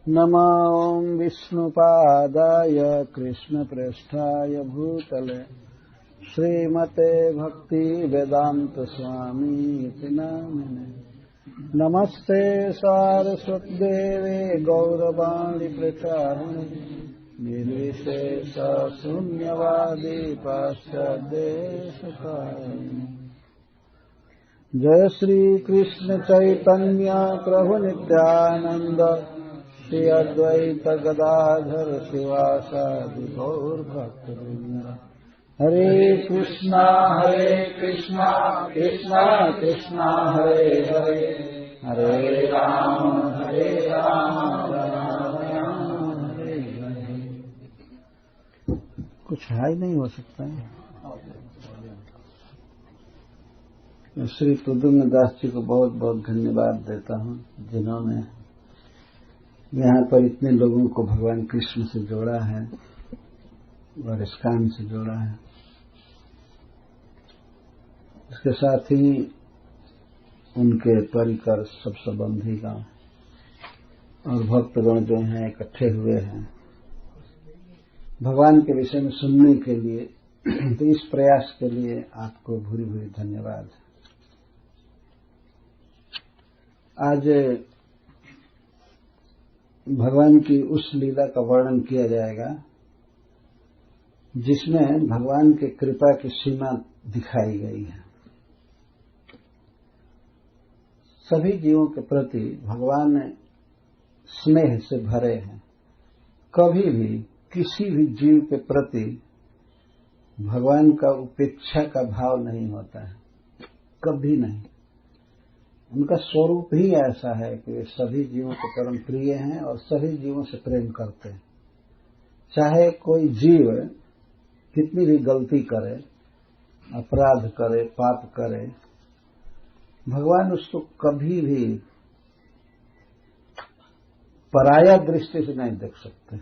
नमो विष्णुपादाय कृष्णप्रेष्ठाय भूतले श्रीमते भक्तिवेदान्तस्वामीति नामिने। नमस्ते सारस्वतीदेवे गौरवाणी प्रचारिणे निर्विशेषशून्यवादी पाश्चात्यदेशकारिणे। जय श्री कृष्ण चैतन्य प्रभु नित्यानंद श्री अद्वैत गदाधर शिवासादि गौर भक्तवृंद। हरे कृष्णा कृष्णा कृष्णा हरे हरे, हरे राम राम राम हरे हरे। कुछ हाई नहीं हो सकता है। श्री प्रद्युम्न दास जी को बहुत बहुत धन्यवाद देता हूँ, जिन्होंने यहाँ पर इतने लोगों को भगवान कृष्ण से जोड़ा है और इस्कान से जोड़ा है। इसके साथ ही उनके परिकर सब संबंधीगण और भक्तगण जो हैं इकट्ठे हुए हैं भगवान के विषय में सुनने के लिए, तो इस प्रयास के लिए आपको भूरी भूरी धन्यवाद। आज भगवान की उस लीला का वर्णन किया जाएगा जिसमें भगवान के कृपा की सीमा दिखाई गई है। सभी जीवों के प्रति भगवान स्नेह से भरे हैं। कभी भी किसी भी जीव के प्रति भगवान का उपेक्षा का भाव नहीं होता है, कभी नहीं। उनका स्वरूप ही ऐसा है कि वे सभी जीवों के परम प्रिय हैं और सभी जीवों से प्रेम करते हैं। चाहे कोई जीव कितनी भी गलती करे, अपराध करे, पाप करे, भगवान उसको कभी भी पराया दृष्टि से नहीं देख सकते,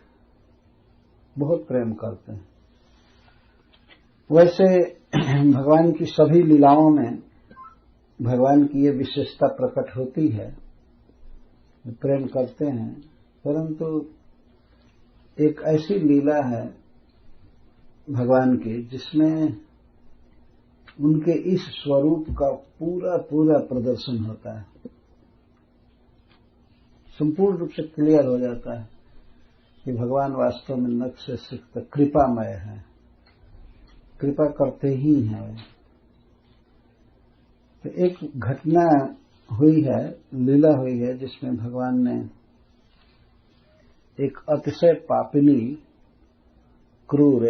बहुत प्रेम करते हैं। वैसे भगवान की सभी लीलाओं में भगवान की ये विशेषता प्रकट होती है, प्रेम करते हैं। परंतु एक ऐसी लीला है भगवान की जिसमें उनके इस स्वरूप का पूरा पूरा प्रदर्शन होता है, संपूर्ण रूप से क्लियर हो जाता है कि भगवान वास्तव में नख से सिक्त कृपामय है, कृपा करते ही हैं। तो एक घटना हुई है, लीला हुई है, जिसमें भगवान ने एक अतिशय पापिनी क्रूर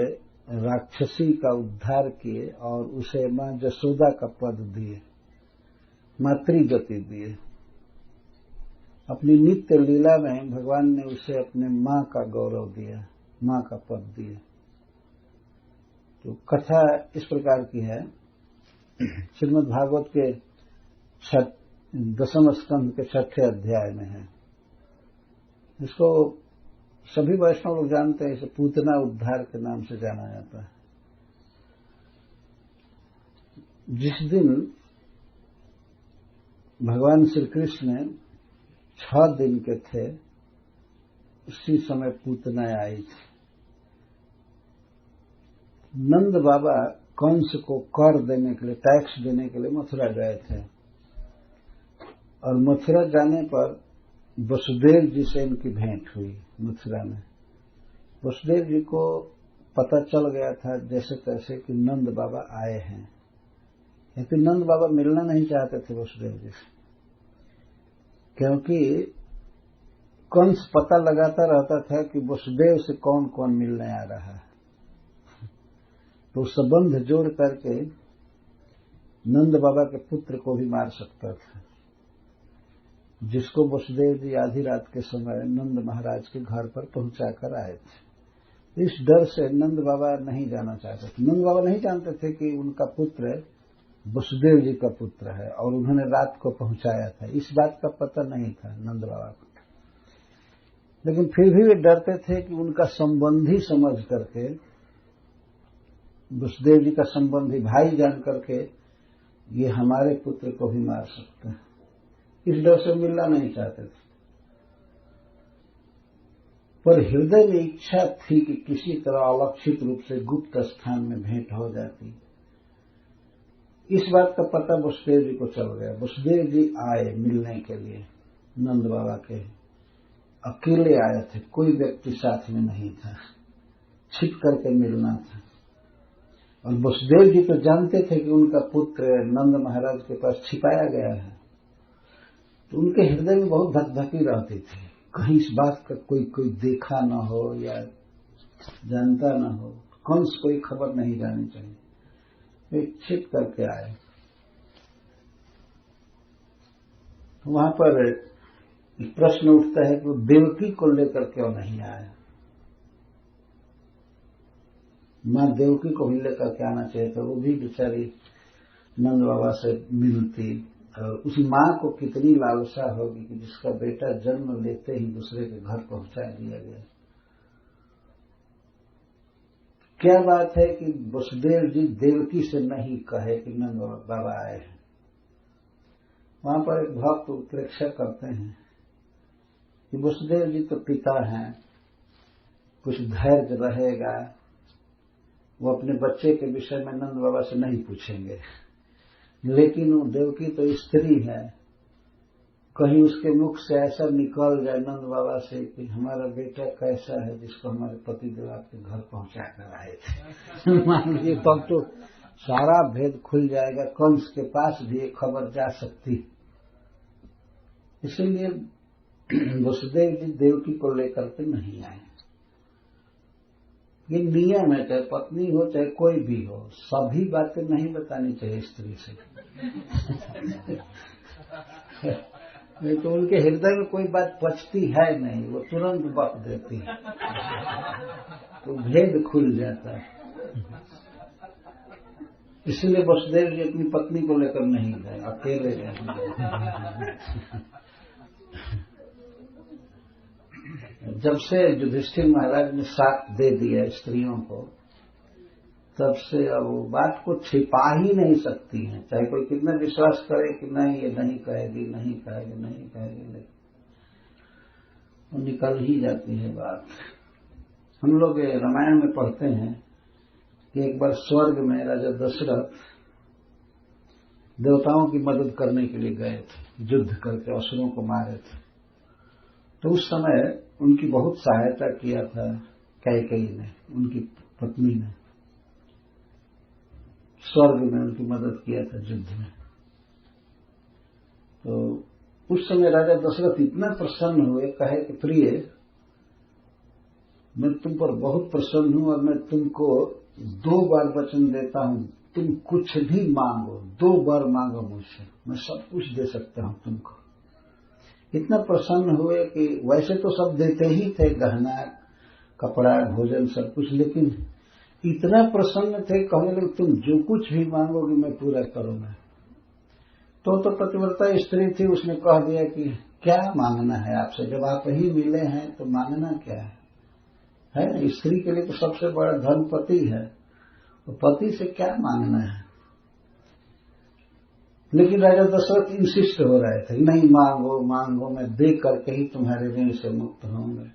राक्षसी का उद्धार किए और उसे मां जसोदा का पद दिए, मातृगति दिए। अपनी नित्य लीला में भगवान ने उसे अपने मां का गौरव दिया, मां का पद दिया। तो कथा इस प्रकार की है, श्रीमद् भागवत के 10वें स्कंध के 6ठे अध्याय में है। इसको सभी वैष्णव लोग जानते हैं, इसे पूतना उद्धार के नाम से जाना जाता है। जिस दिन भगवान श्री कृष्ण 6 दिन के थे, उसी समय पूतना आई थी। नंद बाबा कंस को कर देने के लिए, टैक्स देने के लिए मथुरा गए थे और मथुरा जाने पर वसुदेव जी से इनकी भेंट हुई मथुरा में। वसुदेव जी को पता चल गया था जैसे तैसे कि नंद बाबा आए हैं, क्योंकि नंद बाबा मिलना नहीं चाहते थे वसुदेव जी से, क्योंकि कंस पता लगाता रहता था कि वसुदेव से कौन कौन मिलने आ रहा है। तो संबंध जोड़ करके नंद बाबा के पुत्र को भी मार सकता था, जिसको वसुदेव जी आधी रात के समय नंद महाराज के घर पर पहुंचाकर आए थे। इस डर से नंद बाबा नहीं जाना चाहते थे। नंद बाबा नहीं जानते थे कि उनका पुत्र वसुदेव जी का पुत्र है और उन्होंने रात को पहुंचाया था, इस बात का पता नहीं था नंद बाबा को। लेकिन फिर भी वे डरते थे कि उनका संबंधी समझ करके, वसुदेव जी का संबंधी भाई जान करके ये हमारे पुत्र को भी मार सकते हैं। इस डर से मिलना नहीं चाहते थे। पर हृदय में इच्छा थी कि किसी तरह अलक्षित रूप से गुप्त स्थान में भेंट हो जाती। इस बात का पता वसुदेव जी को चल गया। वसुदेव जी आए मिलने के लिए नंद बाबा के। अकेले आए थे, कोई व्यक्ति साथ में नहीं था, छिप करके मिलना था। और वसुदेव जी तो जानते थे कि उनका पुत्र नंद महाराज के पास छिपाया गया है, तो उनके हृदय में बहुत धकधकी रहती थी, कहीं इस बात का कोई देखा न हो या जानता न हो, कंस कोई खबर नहीं जानी चाहिए। वे छिप करके आए। वहां पर प्रश्न उठता है कि वो देवकी को लेकर क्यों नहीं आए। मां देवकी को भी लेकर के आना चाहिए था, वो भी बेचारी नंद बाबा से मिलती। और उस मां को कितनी लालसा होगी कि जिसका बेटा जन्म लेते ही दूसरे के घर पहुंचा दिया गया। क्या बात है कि वसुदेव जी देवकी से नहीं कहे कि नंद बाबा आए हैं। वहां पर एक भक्त उत्प्रेक्षा करते हैं कि वसुदेव जी तो पिता हैं, कुछ धैर्य रहेगा, वो अपने बच्चे के विषय में नंद बाबा से नहीं पूछेंगे। लेकिन वो देवकी तो स्त्री है, कहीं उसके मुख से ऐसा निकल जाए नंद बाबा से कि हमारा बेटा कैसा है जिसको हमारे पति देव आपके घर पहुंचा कर आए थे। मान लीजिए तब तो सारा भेद खुल जाएगा, कंस के पास भी एक खबर जा सकती। इसीलिए वसुदेव जी देवकी को लेकर के नहीं आए। ये नियम है, चाहे पत्नी हो चाहे कोई भी हो, सभी बातें नहीं बतानी चाहिए स्त्री से। नहीं तो उनके हृदय में कोई बात पचती है नहीं, वो तुरंत बक देती है, तो भेद खुल जाता है। इसलिए वसुदेव जी अपनी पत्नी को लेकर नहीं गए, अकेले गए। जब से युधिष्ठिर महाराज ने साथ दे दिया स्त्रियों को, तब से अब वो बात को छिपा ही नहीं सकती हैं, चाहे कोई कितना विश्वास करे कि नहीं ये नहीं कहेगी, नहीं कहेगी, नहीं कहेगी, लेकिन वो निकल ही जाती है बात। हम लोग रामायण में पढ़ते हैं कि एक बार स्वर्ग में राजा दशरथ देवताओं की मदद करने के लिए गए थे, युद्ध करके असुरों को मारे थे। तो उस समय उनकी बहुत सहायता किया था कैकेयी ने, उनकी पत्नी ने, स्वर्ग में उनकी मदद किया था युद्ध में। तो उस समय राजा दशरथ इतना प्रसन्न हुए, कहे कि प्रिय मैं तुम पर बहुत प्रसन्न हूं और मैं तुमको 2 बार वचन देता हूं, तुम कुछ भी मांगो, 2 बार मांगो मुझसे, मैं सब कुछ दे सकता हूं तुमको। इतना प्रसन्न हुए कि वैसे तो सब देते ही थे, गहना कपड़ा भोजन सब कुछ, लेकिन इतना प्रसन्न थे, कहने लगे तुम जो कुछ भी मांगोगे मैं पूरा करूंगा। तो पतिव्रता स्त्री थी, उसने कह दिया कि क्या मांगना है आपसे, जब आप ही मिले हैं तो मांगना क्या है ना। स्त्री के लिए तो सबसे बड़ा धन पति है, तो पति से क्या मांगना है। लेकिन राजा दशरथ इंसिस्ट हो रहे थे, नहीं मांगो मांगो, मैं दे करके ही तुम्हारे ऋण से मुक्त होंगे।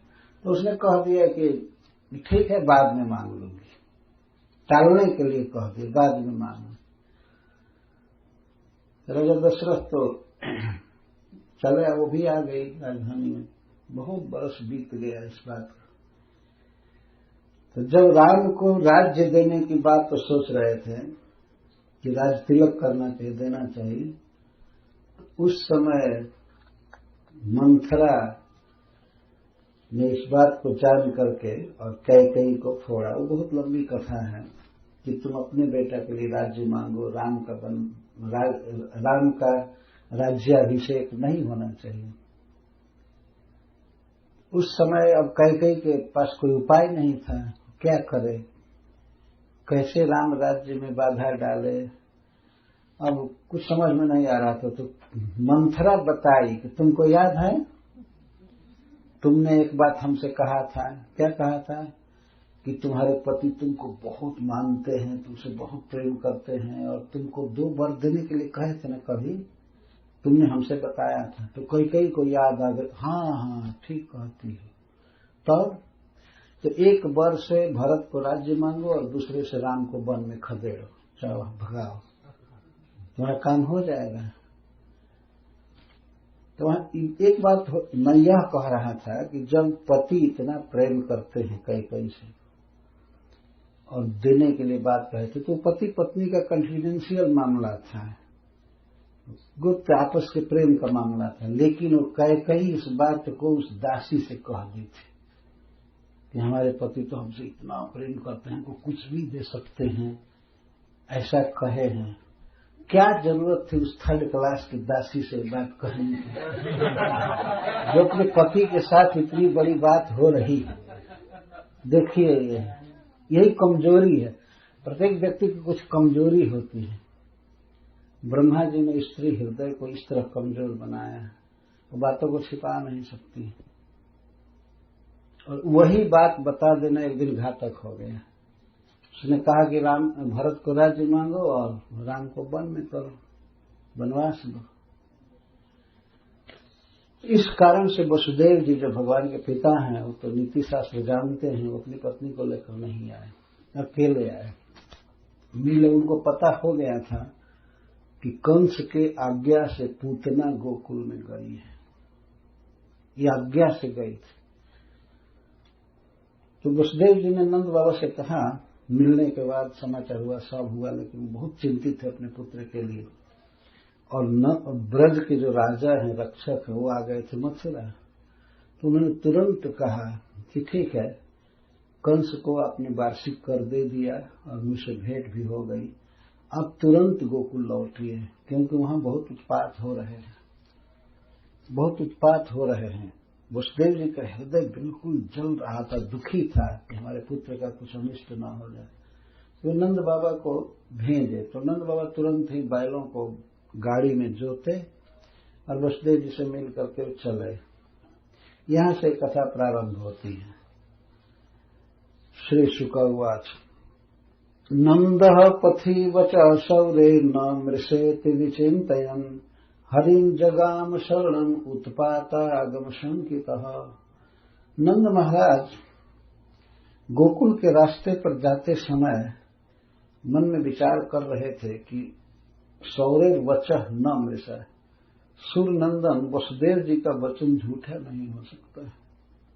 तो उसने कह दिया कि ठीक है बाद में मांग लूंगी, टालने के लिए कह दिया बाद में मांगो। राजा दशरथ तो चले, वो भी आ गई राजधानी में। बहुत बरस बीत गया इस बात का। तो जब राम को राज्य देने की बात तो सोच रहे थे कि राज तिलक करना चाहिए, देना चाहिए, उस समय मंथरा ने इस बात को जान करके और कैकेयी को फोड़ा। वो बहुत लंबी कथा है कि तुम अपने बेटा के लिए राज्य मांगो, राम का राज्याभिषेक नहीं होना चाहिए। उस समय अब कैकेयी के पास कोई उपाय नहीं था, क्या करे, कैसे राम राज्य में बाधा डाले, अब कुछ समझ में नहीं आ रहा था। तो मंथरा बताई कि तुमको याद है तुमने एक बात हमसे कहा था, क्या कहा था, कि तुम्हारे पति तुमको बहुत मानते हैं, तुमसे बहुत प्रेम करते हैं और तुमको 2 वर देने के लिए कहे थे ना, कभी तुमने हमसे बताया था। तो कैकेयी को याद आ गया, हाँ हाँ ठीक कहती है, तब तो एक वर से भरत को राज्य मांगो और दूसरे से राम को वन में खदेड़ो, चलो भगाओ, तुम्हारा काम हो जाएगा। तो एक बात मैं यह कह रहा था कि जब पति इतना प्रेम करते हैं कई से और देने के लिए बात कहे थे, तो पति पत्नी का कॉन्फिडेंशियल मामला था, गुप्त आपस के प्रेम का मामला था। लेकिन वो कई इस बात को उस दासी से कह दी थी कि हमारे पति तो हमसे इतना प्रेम करते हैं, को कुछ भी दे सकते हैं, ऐसा कहे हैं। क्या जरूरत थी उस थर्ड क्लास की दासी से बात कहने की, जो अपने पति के साथ इतनी बड़ी बात हो रही है। देखिए, यही कमजोरी है, प्रत्येक व्यक्ति की कुछ कमजोरी होती है। ब्रह्मा जी ने स्त्री हृदय को इस तरह कमजोर बनाया है, वो बातों को छिपा नहीं सकती, और वही बात बता देना एक दिन घातक हो गया। उसने कहा कि भरत को राज्य मांगो और राम को वन में करो, वनवास दो। इस कारण से वसुदेव जी जो भगवान के पिता हैं, वो तो नीति शास्त्र जानते हैं, वो अपनी पत्नी को लेकर नहीं आए, अकेले आए। मिले उनको पता हो गया था कि कंस के आज्ञा से पूतना गोकुल में गई है, ये आज्ञा से गई थी। तो वसुदेव जी ने नंद बाबा से कहा, मिलने के बाद समाचार हुआ, सब हुआ, लेकिन बहुत चिंतित थे अपने पुत्र के लिए। और ब्रज के जो राजा हैं, रक्षक हैं, वो आ गए थे मथुरा। तो उन्होंने तुरंत कहा कि ठीक है, कंस को आपने वार्षिक कर दे दिया और मुझसे भेंट भी हो गई, अब तुरंत गोकुल लौटिए, क्योंकि वहां बहुत उत्पात हो रहे हैं, बहुत उत्पात हो रहे हैं। वसुदेव जी का हृदय बिल्कुल जल रहा था, दुखी था कि हमारे पुत्र का कुछ अनिष्ट न हो जाए। तो नंद बाबा को भेजे, तो नंद बाबा तुरंत ही बैलों को गाड़ी में जोते और वसुदेव जी से मिल करके चले। यहां से कथा प्रारंभ होती है। श्री शुक उवाच नंदः पथि वच शौरे न मृषेति विचिन्तयन् हरिं जगाम शरणम उत्पातागम शंकितः। नंद महाराज गोकुल के रास्ते पर जाते समय मन में विचार कर रहे थे कि सौरेर वचः न मृषा, सूर्यनंदन वसुदेव जी का वचन झूठा नहीं हो सकता।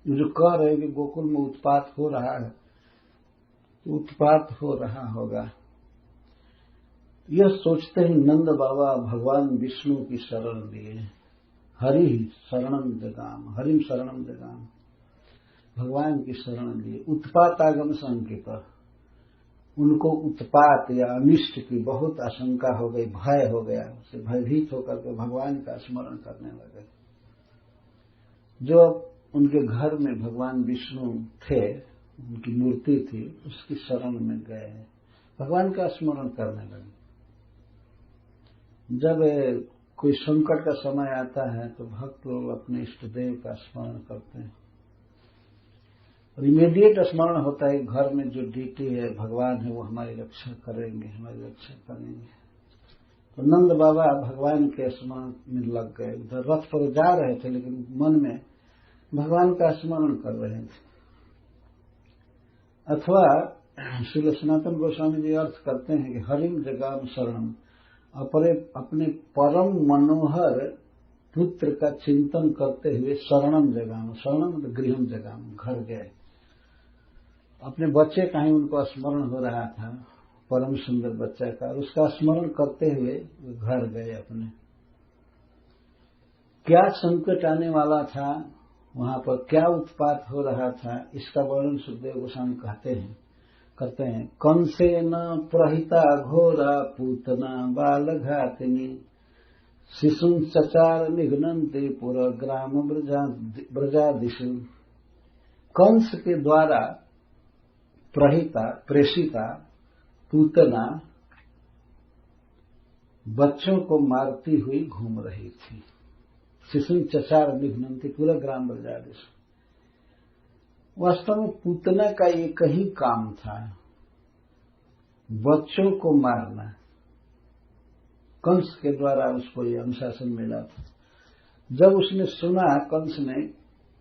जो कह रहे कि गोकुल में उत्पात हो रहा है, उत्पात हो रहा होगा। यह सोचते ही नंद बाबा भगवान विष्णु की शरण लिए। हरि शरणम जगाम, हरिम शरणम जगाम, भगवान की शरण लिए। उत्पातागम संकेत, उनको उत्पात या अनिष्ट की बहुत आशंका हो गई, भय हो गया, उससे भयभीत होकर के भगवान का स्मरण करने लगे। जो उनके घर में भगवान विष्णु थे, उनकी मूर्ति थी, उसकी शरण में गए, भगवान का स्मरण करने लगे। जब कोई संकट का समय आता है तो भक्त लोग अपने इष्ट देव का स्मरण करते हैं, और इमीडिएट स्मरण होता है घर में जो डीटी है, भगवान है, वो हमारी रक्षा करेंगे, हमारी रक्षा करेंगे। तो नंद बाबा भगवान के स्मरण में लग गए। उधर रथ पर जा रहे थे, लेकिन मन में भगवान का स्मरण कर रहे थे। अथवा श्री सनातन गोस्वामी जी अर्थ करते हैं कि हरिम जगाम शरणम, अपने परम मनोहर पुत्र का चिंतन करते हुए शरणम जगाम, शरणम मतलब गृहम जगाम, घर गए। अपने बच्चे का ही उनको स्मरण हो रहा था, परम सुंदर बच्चा का, उसका स्मरण करते हुए घर गए अपने। क्या संकट आने वाला था, वहां पर क्या उत्पात हो रहा था, इसका वर्णन सुखदेव गोस्वामी करते हैं। कंसेन प्रहिता घोरा पूतना बालघातिनी शिशुं चचार निघ्नन्ते पुरा ग्राम ब्रजादिषु। कंस के द्वारा प्रेषिता पूतना बच्चों को मारती हुई घूम रही थी। शिशुं चचार निघ्नन्ते पूरा ग्राम ब्रजादिषु। वास्तव में पूतना का एक ही काम था, बच्चों को मारना। कंस के द्वारा उसको ये अनुशासन मिला था। जब उसने सुना, कंस ने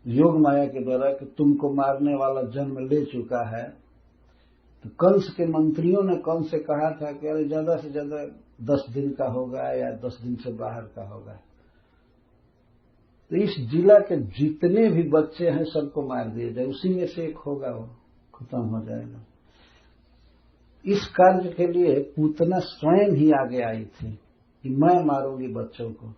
योग माया के द्वारा कि तुमको मारने वाला जन्म ले चुका है। तो कंस के मंत्रियों ने कंस से कहा था कि अरे ज्यादा से ज्यादा 10 दिन का होगा या 10 दिन से बाहर का होगा। तो इस जिला के जितने भी बच्चे हैं सबको मार दिया जाए, उसी में से एक होगा, वो खत्म हो जाएगा। इस कार्य के लिए पूतना स्वयं ही आगे आई थी कि मैं मारूंगी बच्चों को।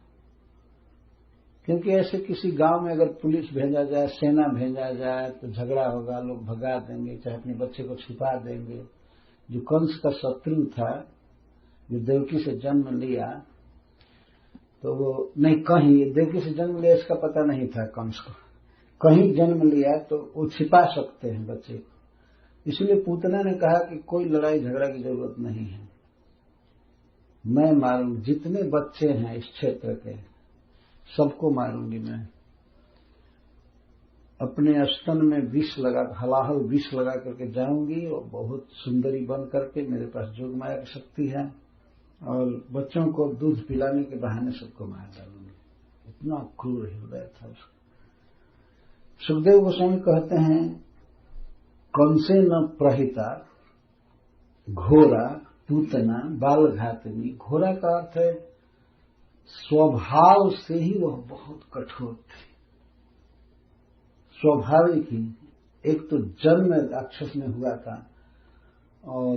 क्योंकि ऐसे किसी गांव में अगर पुलिस भेजा जाए, सेना भेजा जाए तो झगड़ा होगा, लोग भगा देंगे, चाहे अपने बच्चे को छिपा देंगे। जो कंस का शत्रु था, जो देवकी से जन्म लिया, तो वो नहीं, कहीं देवकी से जन्म लिया इसका पता नहीं था कंस को, कहीं जन्म लिया तो वो छिपा सकते हैं बच्चे को। इसलिए पूतना ने कहा कि कोई लड़ाई झगड़ा की जरूरत नहीं है, मैं मारूंगी जितने बच्चे हैं इस क्षेत्र के सबको मारूंगी। मैं अपने स्तन में विष लगा, हलाहल विष लगा करके जाऊंगी और बहुत सुंदरी बन करके, मेरे पास जोग माया की शक्ति है, और बच्चों को दूध पिलाने के बहाने सबको मार डालूंगी। इतना क्रूर हृदय था उसका। सुखदेव गोस्वामी कहते हैं कंसे न प्रहिता घोरा पूतना बालघातनी। घोरा का अर्थ है स्वभाव से ही वह बहुत कठोर थी, स्वाभाविक ही। एक तो जन्म राक्षस में हुआ था और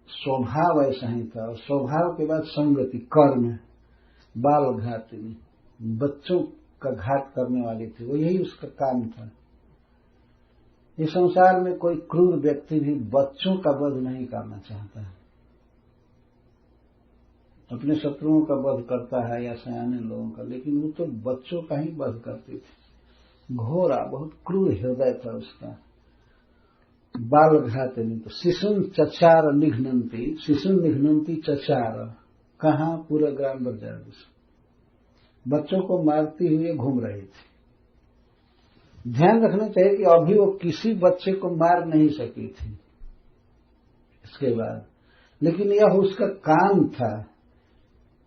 स्वभाव ऐसा ही था, और स्वभाव के बाद संगति कर्म। बालघातनी, बच्चों का घात करने वाली थी, वो यही उसका काम था। इस संसार में कोई क्रूर व्यक्ति भी बच्चों का वध नहीं करना चाहता है, अपने शत्रुओं का वध करता है या सयाने लोगों का, लेकिन वो तो बच्चों का ही वध करती थी। घोरा, बहुत क्रूर हृदय था उसका। बालघातनी, तो शिशुन चचार निघ्नंती, शिशुन निघ्नंती चचार, कहां? पूरा ग्राम बाजार बच्चों को मारती हुई घूम रही थी। ध्यान रखना चाहिए कि अभी वो किसी बच्चे को मार नहीं सकी थी इसके बाद, लेकिन यह उसका काम था,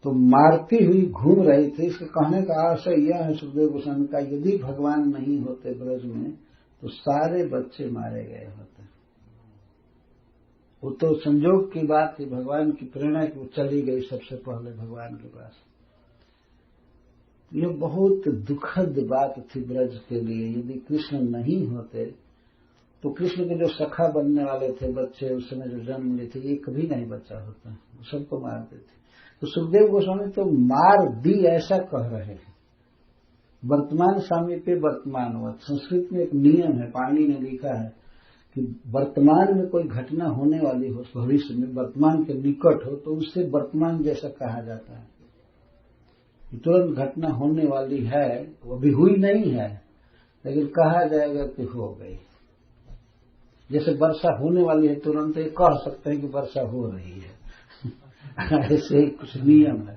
तो मारती हुई घूम रही थी। इसके कहने का आशय यह है सुखदेव गोस्वामी का, यदि भगवान नहीं होते ब्रज में तो सारे बच्चे मारे गए होते। वो तो संयोग की बात थी, भगवान की प्रेरणा की वो चली गई सबसे पहले भगवान के पास। यह बहुत दुखद बात थी ब्रज के लिए। यदि कृष्ण नहीं होते तो कृष्ण के जो सखा बनने वाले थे बच्चे, उस समय जो जन्म लिए थे, ये कभी नहीं बच्चा होता, सबको मारते थे। तो सुखदेव गोस्वामी तो मार दी ऐसा कह रहे हैं। वर्तमान सामीप्य वर्तमानवत, संस्कृत में एक नियम है, पाणिनि ने लिखा है कि वर्तमान में कोई घटना होने वाली हो, भविष्य में वर्तमान के निकट हो, तो उससे वर्तमान जैसा कहा जाता है। तुरंत घटना होने वाली है, वो भी हुई नहीं है, लेकिन कहा जाएगा कि हो गई। जैसे वर्षा होने वाली है, तुरंत ये कह सकते हैं कि वर्षा हो रही है। ऐसे ही कुछ नियम है।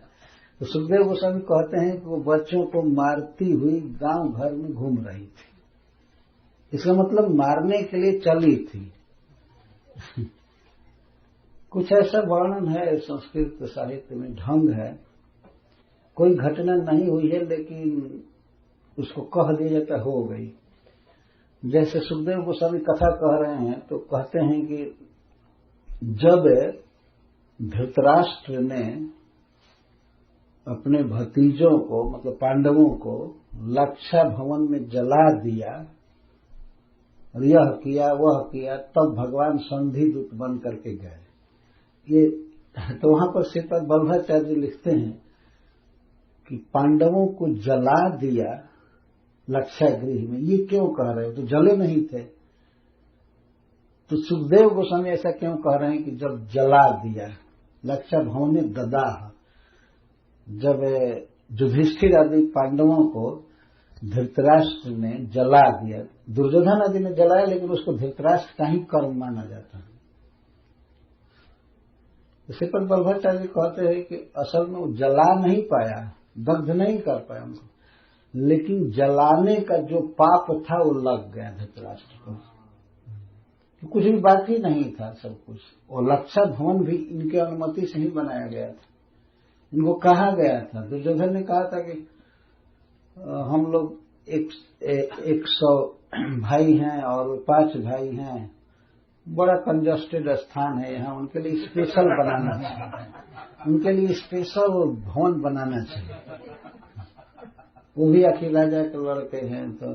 तो सुखदेव गोस्वामी कहते हैं कि वो बच्चों को मारती हुई गांव भर में घूम रही थी। इसका मतलब मारने के लिए चली थी। कुछ ऐसा वर्णन है संस्कृत साहित्य में, ढंग है, कोई घटना नहीं हुई है लेकिन उसको कह दिया जाता हो गई। जैसे सुखदेव गोस्वामी कथा कह रहे हैं तो कहते हैं कि जब धृतराष्ट्र ने अपने भतीजों को, मतलब पांडवों को, लक्षा भवन में जला दिया, यह किया वह किया, तब भगवान संधि दूत बन करके गए। ये तो वहां पर श्रीपद वल्लभाचार्य लिखते हैं कि पांडवों को जला दिया लक्षागृह में, ये क्यों कह रहे हो? तो जले नहीं थे। तो सुखदेव गोस्वामी ऐसा क्यों कह रहे हैं कि जब जला दिया, लक्षा भवन में ददाह, जब युधिष्ठिर आदि पांडवों को धृतराष्ट्र ने जला दिया, दुर्योधन आदि ने जलाया, लेकिन उसको धृतराष्ट्र का ही कर्म माना जाता है। श्रीपद वल्लभाचार्य कहते हैं कि असल में वो जला नहीं पाया, दग्ध नहीं कर पाया उनको, लेकिन जलाने का जो पाप था वो लग गया धृतराष्ट्र को। तो कुछ भी बाकी नहीं था, सब कुछ। और लक्षा भवन भी इनके अनुमति से ही बनाया गया था, इनको कहा गया था। दुर्योधन ने कहा था कि हम लोग 100 भाई हैं और 5 भाई हैं, बड़ा कंजस्टेड स्थान है यहाँ, उनके लिए स्पेशल बनाना चाहिए, उनके लिए स्पेशल भवन बनाना चाहिए। वो भी अकेला जाकर लड़के हैं तो,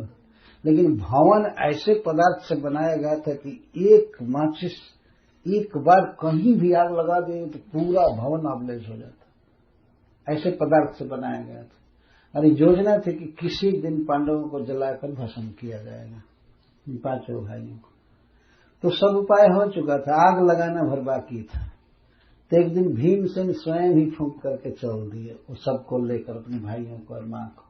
लेकिन भवन ऐसे पदार्थ से बनाया गया था कि एक माचिस एक बार कहीं भी आग लगा दे तो पूरा भवन आब्लेज हो जाता, ऐसे पदार्थ से बनाया गया था। और योजना थी कि किसी दिन पांडवों को जलाकर भस्म किया जाएगा, इन 5 भाइयों को। तो सब उपाय हो चुका था, आग लगाना भर बाकी था। तो एक दिन भीमसेन स्वयं ही फूंक करके चल दिए, वो सबको लेकर, अपने भाइयों को और मां को।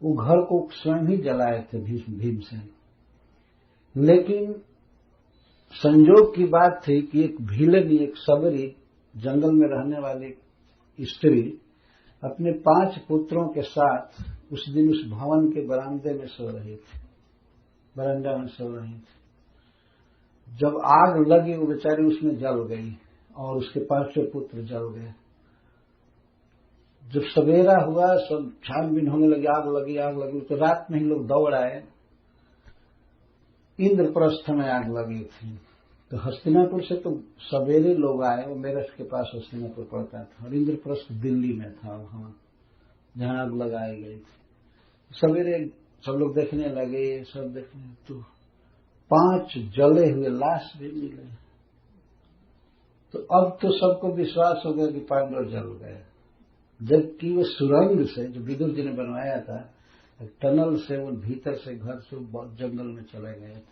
वो घर को स्वयं ही जलाए थे भीमसेन। लेकिन संजोग की बात थी कि एक भीलनी, एक सबरी, जंगल में रहने वाली स्त्री अपने 5 पुत्रों के साथ उस दिन उस भवन के बरामदे में सो रही थी, बरामदा में सो रही थी। जब आग लगी वो बेचारी उसमें जल गई और उसके 5 पुत्र जल गए। जब सवेरा हुआ, सब छानबीन होने लगी, आग लगी, तो रात में ही लोग दौड़ आए। इंद्रप्रस्थ में आग लगी थी, तो हस्तिनापुर से तो सवेरे लोग आए, वो मेरठ के पास हस्तिनापुर पड़ता था, और इंद्रप्रस्थ दिल्ली में था वहां जहां आग लगाई गई थी। सवेरे सब लोग देखने लगे, सब देखने, तो 5 जले हुए लाश भी मिले। तो अब तो सबको विश्वास हो गया कि पांडव जल गए, जबकि वो सुरंग से, जो विदुर जी ने बनवाया था, टनल से वो भीतर से घर से जंगल में चले गए थे।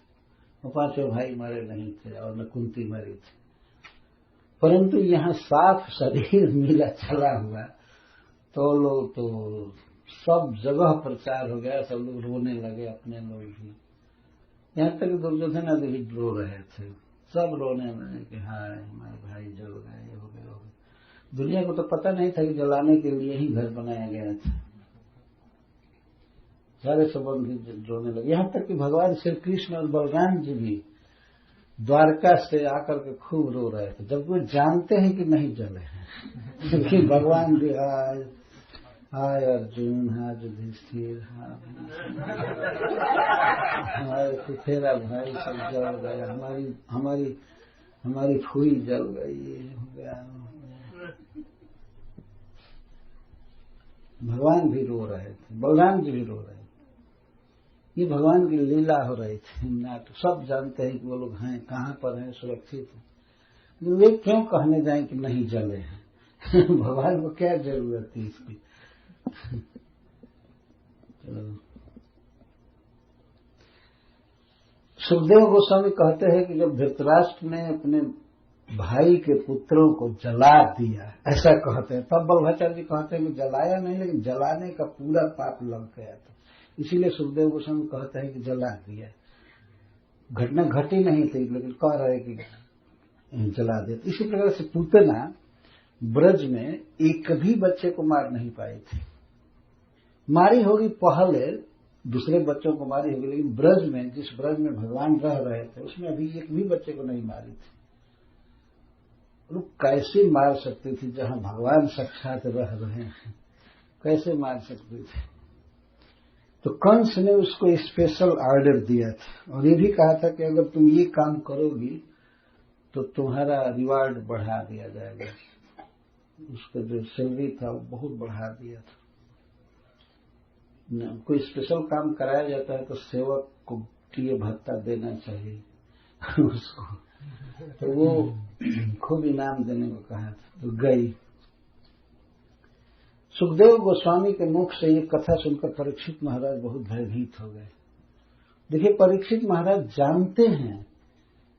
वो 5 भाई मरे नहीं थे और न कुंती मरी थी, परंतु यहाँ साफ शरीर मिला चला हुआ, तो लोग तो सब जगह प्रचार हो गया, सब लोग रोने लगे, अपने लोग भी। यहाँ तक दुर्योधन आदि भी रो रहे थे, सब रोने लगे कि हाय हमारे भाई जल गए, हो गए। दुनिया को तो पता नहीं था कि जलाने के लिए ही घर बनाया गया था। सारे संबंधी रोने लगे, यहाँ तक कि भगवान श्री कृष्ण और बलराम जी भी द्वारका से आकर के खूब रो रहे थे, जब वो जानते हैं कि नहीं जले हैं। क्योंकि भगवान भी हाय अर्जुन, हाय युधिष्ठिर, हाय तेरा भाई सब जल गया, हमारी फूई जल गई, हो गया। भगवान भी रो रहे थे, बलराम जी भी रो रहे थे। ये भगवान की लीला हो रही थी। नाटक सब जानते हैं कि वो लोग हैं, कहाँ पर हैं, सुरक्षित हैं। वे क्यों कहने जाएं कि नहीं जले हैं? भगवान को क्या जरूरत थी इसकी? सुखदेव गोस्वामी कहते हैं कि जब धृतराष्ट्र ने अपने भाई के पुत्रों को जला दिया, ऐसा कहते हैं, तब बल्लभाचार्य जी कहते हैं कि जलाया नहीं, लेकिन जलाने का पूरा पाप लग गया था, इसीलिए सुखदेव गोस्वामी कहते हैं कि जला दिया। घटना घटी नहीं थी, लेकिन कह रहे कि जला दिया। इसी प्रकार से पूतना ब्रज में एक भी बच्चे को मार नहीं पाई थी। मारी होगी पहले, दूसरे बच्चों को मारी होगी, लेकिन ब्रज में, जिस ब्रज में भगवान रह रहे थे, उसमें अभी एक भी बच्चे को नहीं मारी थी। लोग कैसे मार सकती थी जहां भगवान साक्षात रह रहे हैं, कैसे मार सकती थी? तो कंस ने उसको स्पेशल ऑर्डर दिया था और ये भी कहा था कि अगर तुम ये काम करोगी तो तुम्हारा रिवार्ड बढ़ा दिया जाएगा। उसका जो सैलरी था वो बहुत बढ़ा दिया था। कोई स्पेशल काम कराया जाता है तो सेवक को टीए भत्ता देना चाहिए उसको, तो वो खूब इनाम देने को कहा था, तो गई। सुखदेव गोस्वामी के मुख से ये कथा सुनकर परीक्षित महाराज बहुत भयभीत हो गए। देखिए, परीक्षित महाराज जानते हैं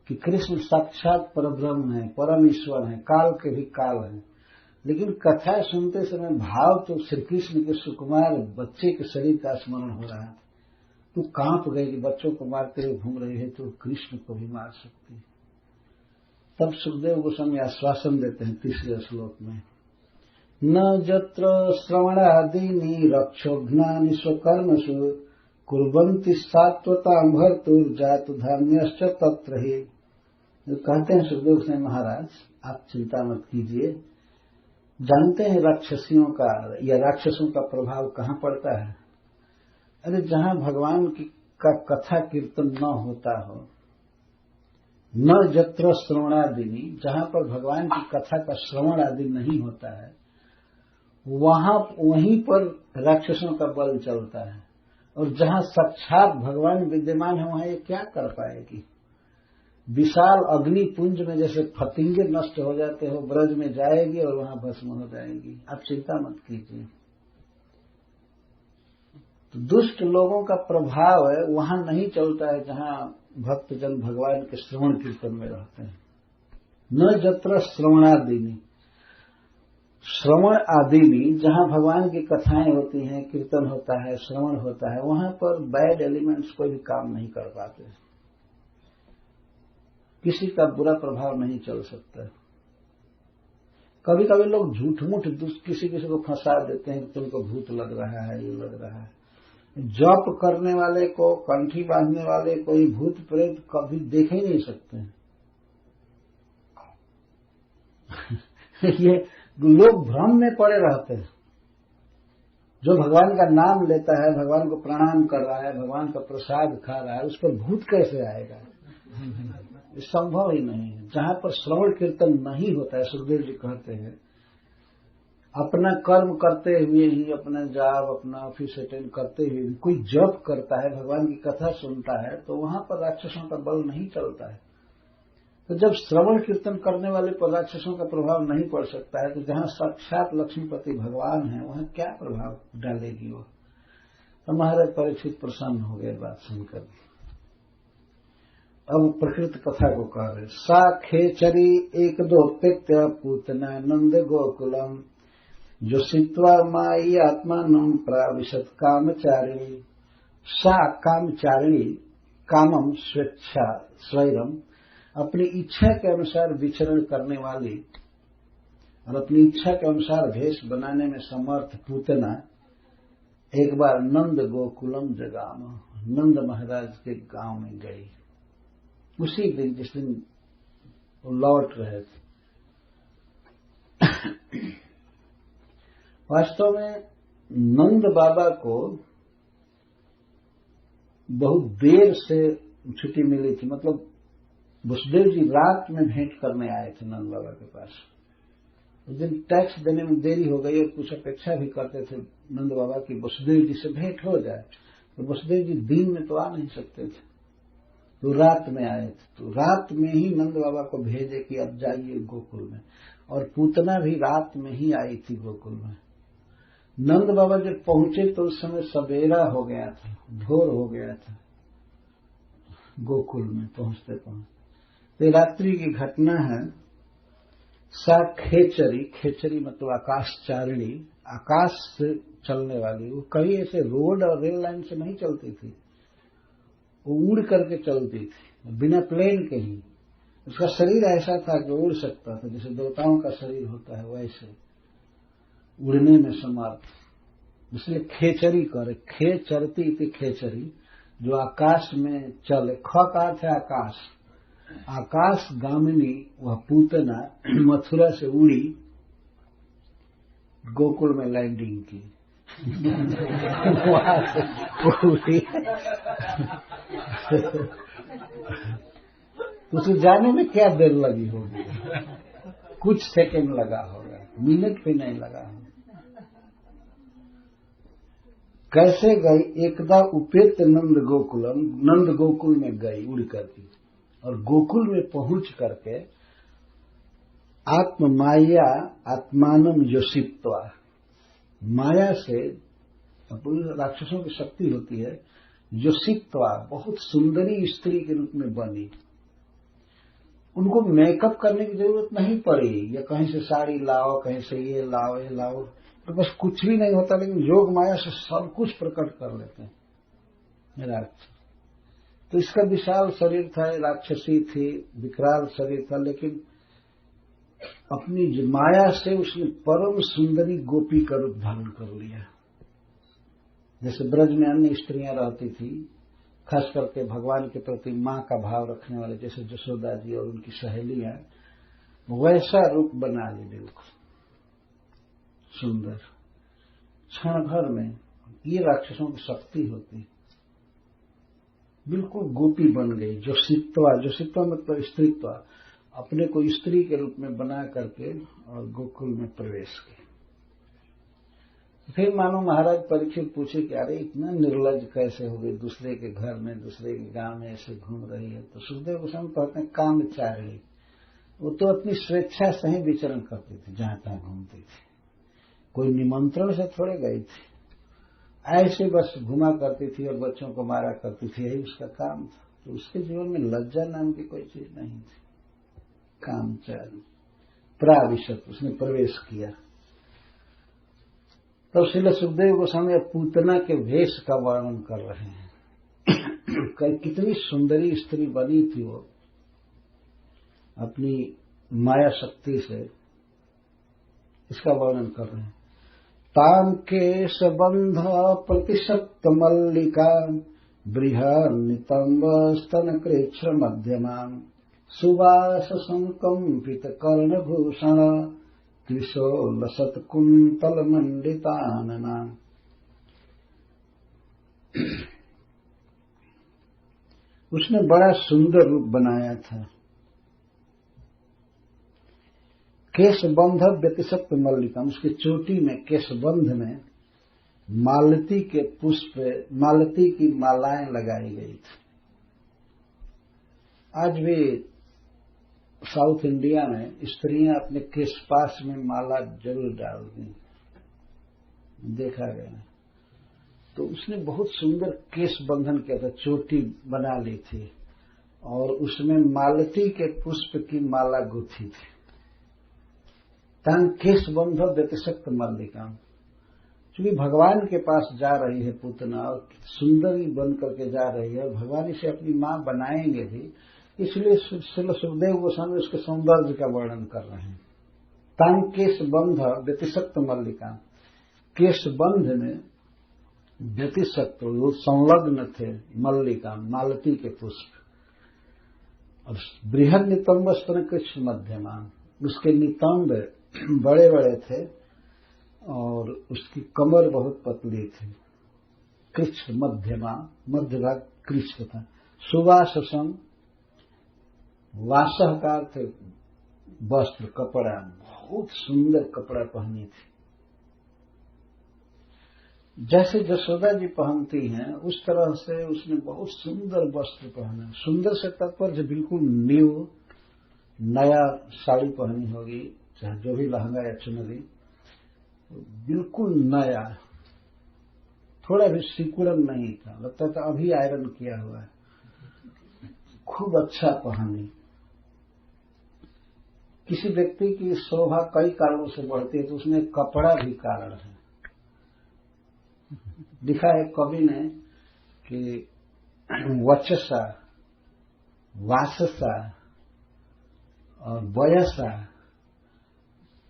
कि कृष्ण साक्षात परब्रह्म है, परम ईश्वर है, काल के भी काल है, लेकिन कथा सुनते समय भाव तो श्री कृष्ण के सुकुमार बच्चे के शरीर का स्मरण हो रहा था। तो कांप गए कि बच्चों को मारते हुए घूम रहे हैं तो कृष्ण को भी मार सकती है। तब सुखदेव गोस्वामी आश्वासन देते हैं 3रे श्लोक में, न जत्र श्रवणादीनि रक्षोघ्नानि स्वकर्मसु कुर्वन्ति सात्वतां भर्तुर्जातु धान्यश्च तत्र हि। कहते हैं सुखदेव गोस्वामी महाराज, आप चिंता मत कीजिए, जानते हैं राक्षसियों का या राक्षसों का प्रभाव कहाँ पड़ता है? अरे जहां भगवान की का कथा कीर्तन न होता हो, न जत्र श्रवणादिनी, जहां पर भगवान की कथा का श्रवण आदि नहीं होता है, वहीं पर राक्षसों का बल चलता है। और जहां साक्षात भगवान विद्यमान है वहां ये क्या कर पाएगी। विशाल अग्नि पुंज में जैसे फतिंगे नष्ट हो जाते हो, ब्रज में जाएगी और वहां भस्म हो जाएगी। आप चिंता मत कीजिए। तो दुष्ट लोगों का प्रभाव है वहां नहीं चलता है जहां भक्तजन भगवान के श्रवण कीर्तन में रहते हैं। न जत्र श्रवणादिनी, श्रवण आदिनी, जहां भगवान की कथाएं होती हैं, कीर्तन होता है, श्रवण होता है, वहां पर बैड एलिमेंट्स कोई भी काम नहीं कर पाते, किसी का बुरा प्रभाव नहीं चल सकता। कभी कभी लोग झूठ मूठ किसी को फंसा देते हैं कि तुमको भूत लग रहा है, ये लग रहा है। जप करने वाले को, कंठी बांधने वाले कोई भूत प्रेत कभी देख ही नहीं सकते हैं। ये लोग भ्रम में पड़े रहते हैं। जो भगवान का नाम लेता है, भगवान को प्रणाम कर रहा है, भगवान का प्रसाद खा रहा है, उस पर भूत कैसे आएगा। ये संभव ही नहीं है। जहां पर श्रवण कीर्तन नहीं होता है, सुखदेव जी कहते हैं, अपना कर्म करते हुए ही, अपना जॉब, अपना ऑफिस अटेंड करते हुए भी कोई जप करता है, भगवान की कथा सुनता है, तो वहां पर राक्षसों का बल नहीं चलता है। तो जब श्रवण कीर्तन करने वाले पर राक्षसों का प्रभाव नहीं पड़ सकता है, तो जहां साक्षात लक्ष्मीपति भगवान है वहां क्या प्रभाव डालेगी वो। तो महाराज परीक्षित प्रसन्न हो गए बात सुनकर। अब प्रकृत कथा को कह रहे। सा खेचरी एक दो पित्य पूतना नंद गोकुलम जो सित्वा माई आत्मानं प्राविशत कामचारिणी। सा कामचारिणी, कामम स्वेच्छा स्वैरम, अपनी इच्छा के अनुसार विचरण करने वाली और अपनी इच्छा के अनुसार भेष बनाने में समर्थ पूतना एक बार नंद गोकुलम जगाम, नंद महाराज के गांव में गई। उसी दिन जिस दिन वो लौट रहे थे। वास्तव में नंद बाबा को बहुत देर से छुट्टी मिली थी। मतलब वसुदेव जी रात में भेंट करने आए थे नंद बाबा के पास। उस दिन टैक्स देने में देरी हो गई और कुछ अपेक्षा भी करते थे नंद बाबा की वसुदेव जी से भेंट हो जाए। तो वसुदेव जी दिन में तो आ नहीं सकते थे, तो रात में आए थे। तो रात में ही नंद बाबा को भेजे कि अब जाइए गोकुल में। और पूतना भी रात में ही आई थी गोकुल में। नंद बाबा जब पहुंचे तो उस समय सवेरा हो गया था, भोर हो गया था गोकुल में पहुंचते पहुंचते। तो रात्रि की घटना है। सा खेचरी, खेचरी मतलब आकाशचारिणी, आकाश से चलने वाली। वो कभी ऐसे रोड और रेल लाइन से नहीं चलती थी, वो उड़ करके चलती थी बिना प्लेन के ही। उसका शरीर ऐसा था कि उड़ सकता था, जैसे देवताओं का शरीर होता है वैसे उड़ने में समर्थ। इसलिए खेचरी करे, खे चरती थी खेचरी, जो आकाश में चले। ख का अर्थ है आकाश। आकाश गामिनी वह पूतना मथुरा से उड़ी, गोकुल में लैंडिंग की। वहां से उड़ी। उसे जाने में क्या देर लगी होगी, कुछ सेकंड लगा होगा, मिनट भी नहीं लगा होगा। कैसे गई, एकदा उपेत नंद गोकुलम, नंद गोकुल में गई उड़ करके। और गोकुल में पहुंच करके आत्म माया आत्मानम योषित्वा, माया से राक्षसों की शक्ति होती है, योषित्वा बहुत सुंदरी स्त्री के रूप में बनी। उनको मेकअप करने की जरूरत नहीं पड़ी, या कहीं से साड़ी लाओ, कहीं से ये लाओ ये लाओ, तो बस कुछ भी नहीं होता। लेकिन योग माया से सब कुछ प्रकट कर लेते हैं राक्षस। तो इसका विशाल शरीर था, राक्षसी थी, विकराल शरीर था, लेकिन अपनी माया से उसने परम सुंदरी गोपी का रूप धारण कर लिया। जैसे ब्रज में अन्य स्त्रियां रहती थी, खास करके भगवान के प्रति मां का भाव रखने वाले, जैसे जसोदा जी और उनकी सहेलियां, वैसा रूप बना ली, बिल्कुल सुंदर। क्षण भर में ये राक्षसों की शक्ति होती। बिल्कुल गोपी बन गई, जो सित्वा मतलब स्त्रीत्व, अपने को स्त्री के रूप में बना करके और गोकुल में प्रवेश की। फिर मानो महाराज परीक्षित पूछे कि अरे इतना निर्लज कैसे हो गई, दूसरे के घर में दूसरे के गांव में ऐसे घूम रही है। तो सुखदेव गोस्वामी कहते हैं कामचारिणी, वो तो अपनी स्वेच्छा से ही विचरण करती थी, जहां तहां घूमती थी, कोई निमंत्रण से थोड़े गई थी, ऐसे बस घुमा करती थी और बच्चों को मारा करती थी, यही उसका काम था। तो उसके जीवन में लज्जा नाम की कोई चीज नहीं थी। कामचारी प्राविशत, उसने प्रवेश किया। तब श्रील सुखदेव गोस्वामी पूतना के वेश का वर्णन कर रहे हैं। कितनी सुंदरी स्त्री बनी थी वो अपनी माया शक्ति से, इसका वर्णन कर रहे हैं। ताम केश बंध प्रतिशक्त मल्लिका बृहन्नितंब स्तन कृच्छ मध्यमाम सुवास संकंपित कर्णभूषण त्रिशो लसत कुंतल मंडितानना। उसने बड़ा सुंदर रूप बनाया था। केशबंध व्यतिशक्त मल्लिका, उसकी चोटी में केशबंध में मालती के पुष्प, मालती की मालाएं लगाई गई थी। आज भी साउथ इंडिया में स्त्रियां अपने केशपाश में माला जरूर डालती, देखा गया। तो उसने बहुत सुंदर केश बंधन किया था, चोटी बना ली थी और उसमें मालती के पुष्प की माला गुथी थी। तान केश बंध व्यतिशक्त मल्लिका, क्योंकि भगवान के पास जा रही है पूतना और सुंदरी बन करके जा रही है और भगवान इसे अपनी मां बनाएंगे भी, इसलिए सुखदेव गोस्वामी उसके सौंदर्य का वर्णन कर रहे हैं। तान केश बंध व्यतिशक्त मल्लिका, केश बंध में व्यतिशक्त वो संलग्न थे मल्लिका, मालती के पुष्प। और बृहद नितंब स्तन कृच्छ मध्यमान, उसके नितंब बड़े बड़े थे और उसकी कमर बहुत पतली थी। कृच्छ मध्यमा, मध्य भाग कृच्छ था। सुवाससम, वासह का अर्थ वस्त्र, कपड़ा, बहुत सुंदर कपड़ा पहनी थी। जैसे जसोदा जी पहनती हैं उस तरह से उसने बहुत सुंदर वस्त्र पहना। सुंदर से तात्पर्य बिल्कुल न्यू, नया साड़ी पहनी होगी, चाहे जो भी लहंगा या चुनरी, बिल्कुल नया, थोड़ा भी सिकुड़न नहीं था, लगता था अभी आयरन किया हुआ है। खूब अच्छा पहनी। किसी व्यक्ति की शोभा कई कारणों से बढ़ती है तो उसमें कपड़ा भी कारण है। लिखा है कवि ने कि वचसा, वाससा और वयसा,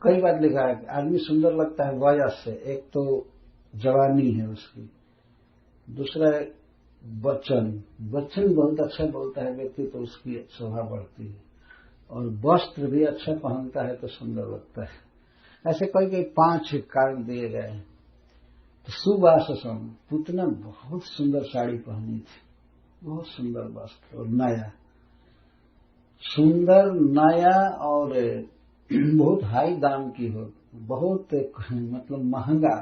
कई बार लिखा है कि आदमी सुंदर लगता है वयस से, एक तो जवानी है उसकी, दूसरा वचन बहुत अच्छा बोलता है व्यक्ति तो उसकी शोभा बढ़ती है, और वस्त्र भी अच्छा पहनता है तो सुंदर लगता है। ऐसे कई 5 कारण दिए गए हैं। तो सुवाससम, पूतना बहुत सुंदर साड़ी पहनी थी, बहुत सुंदर वस्त्र और नया, सुंदर नया और बहुत हाई दाम की हो, बहुत मतलब महंगा,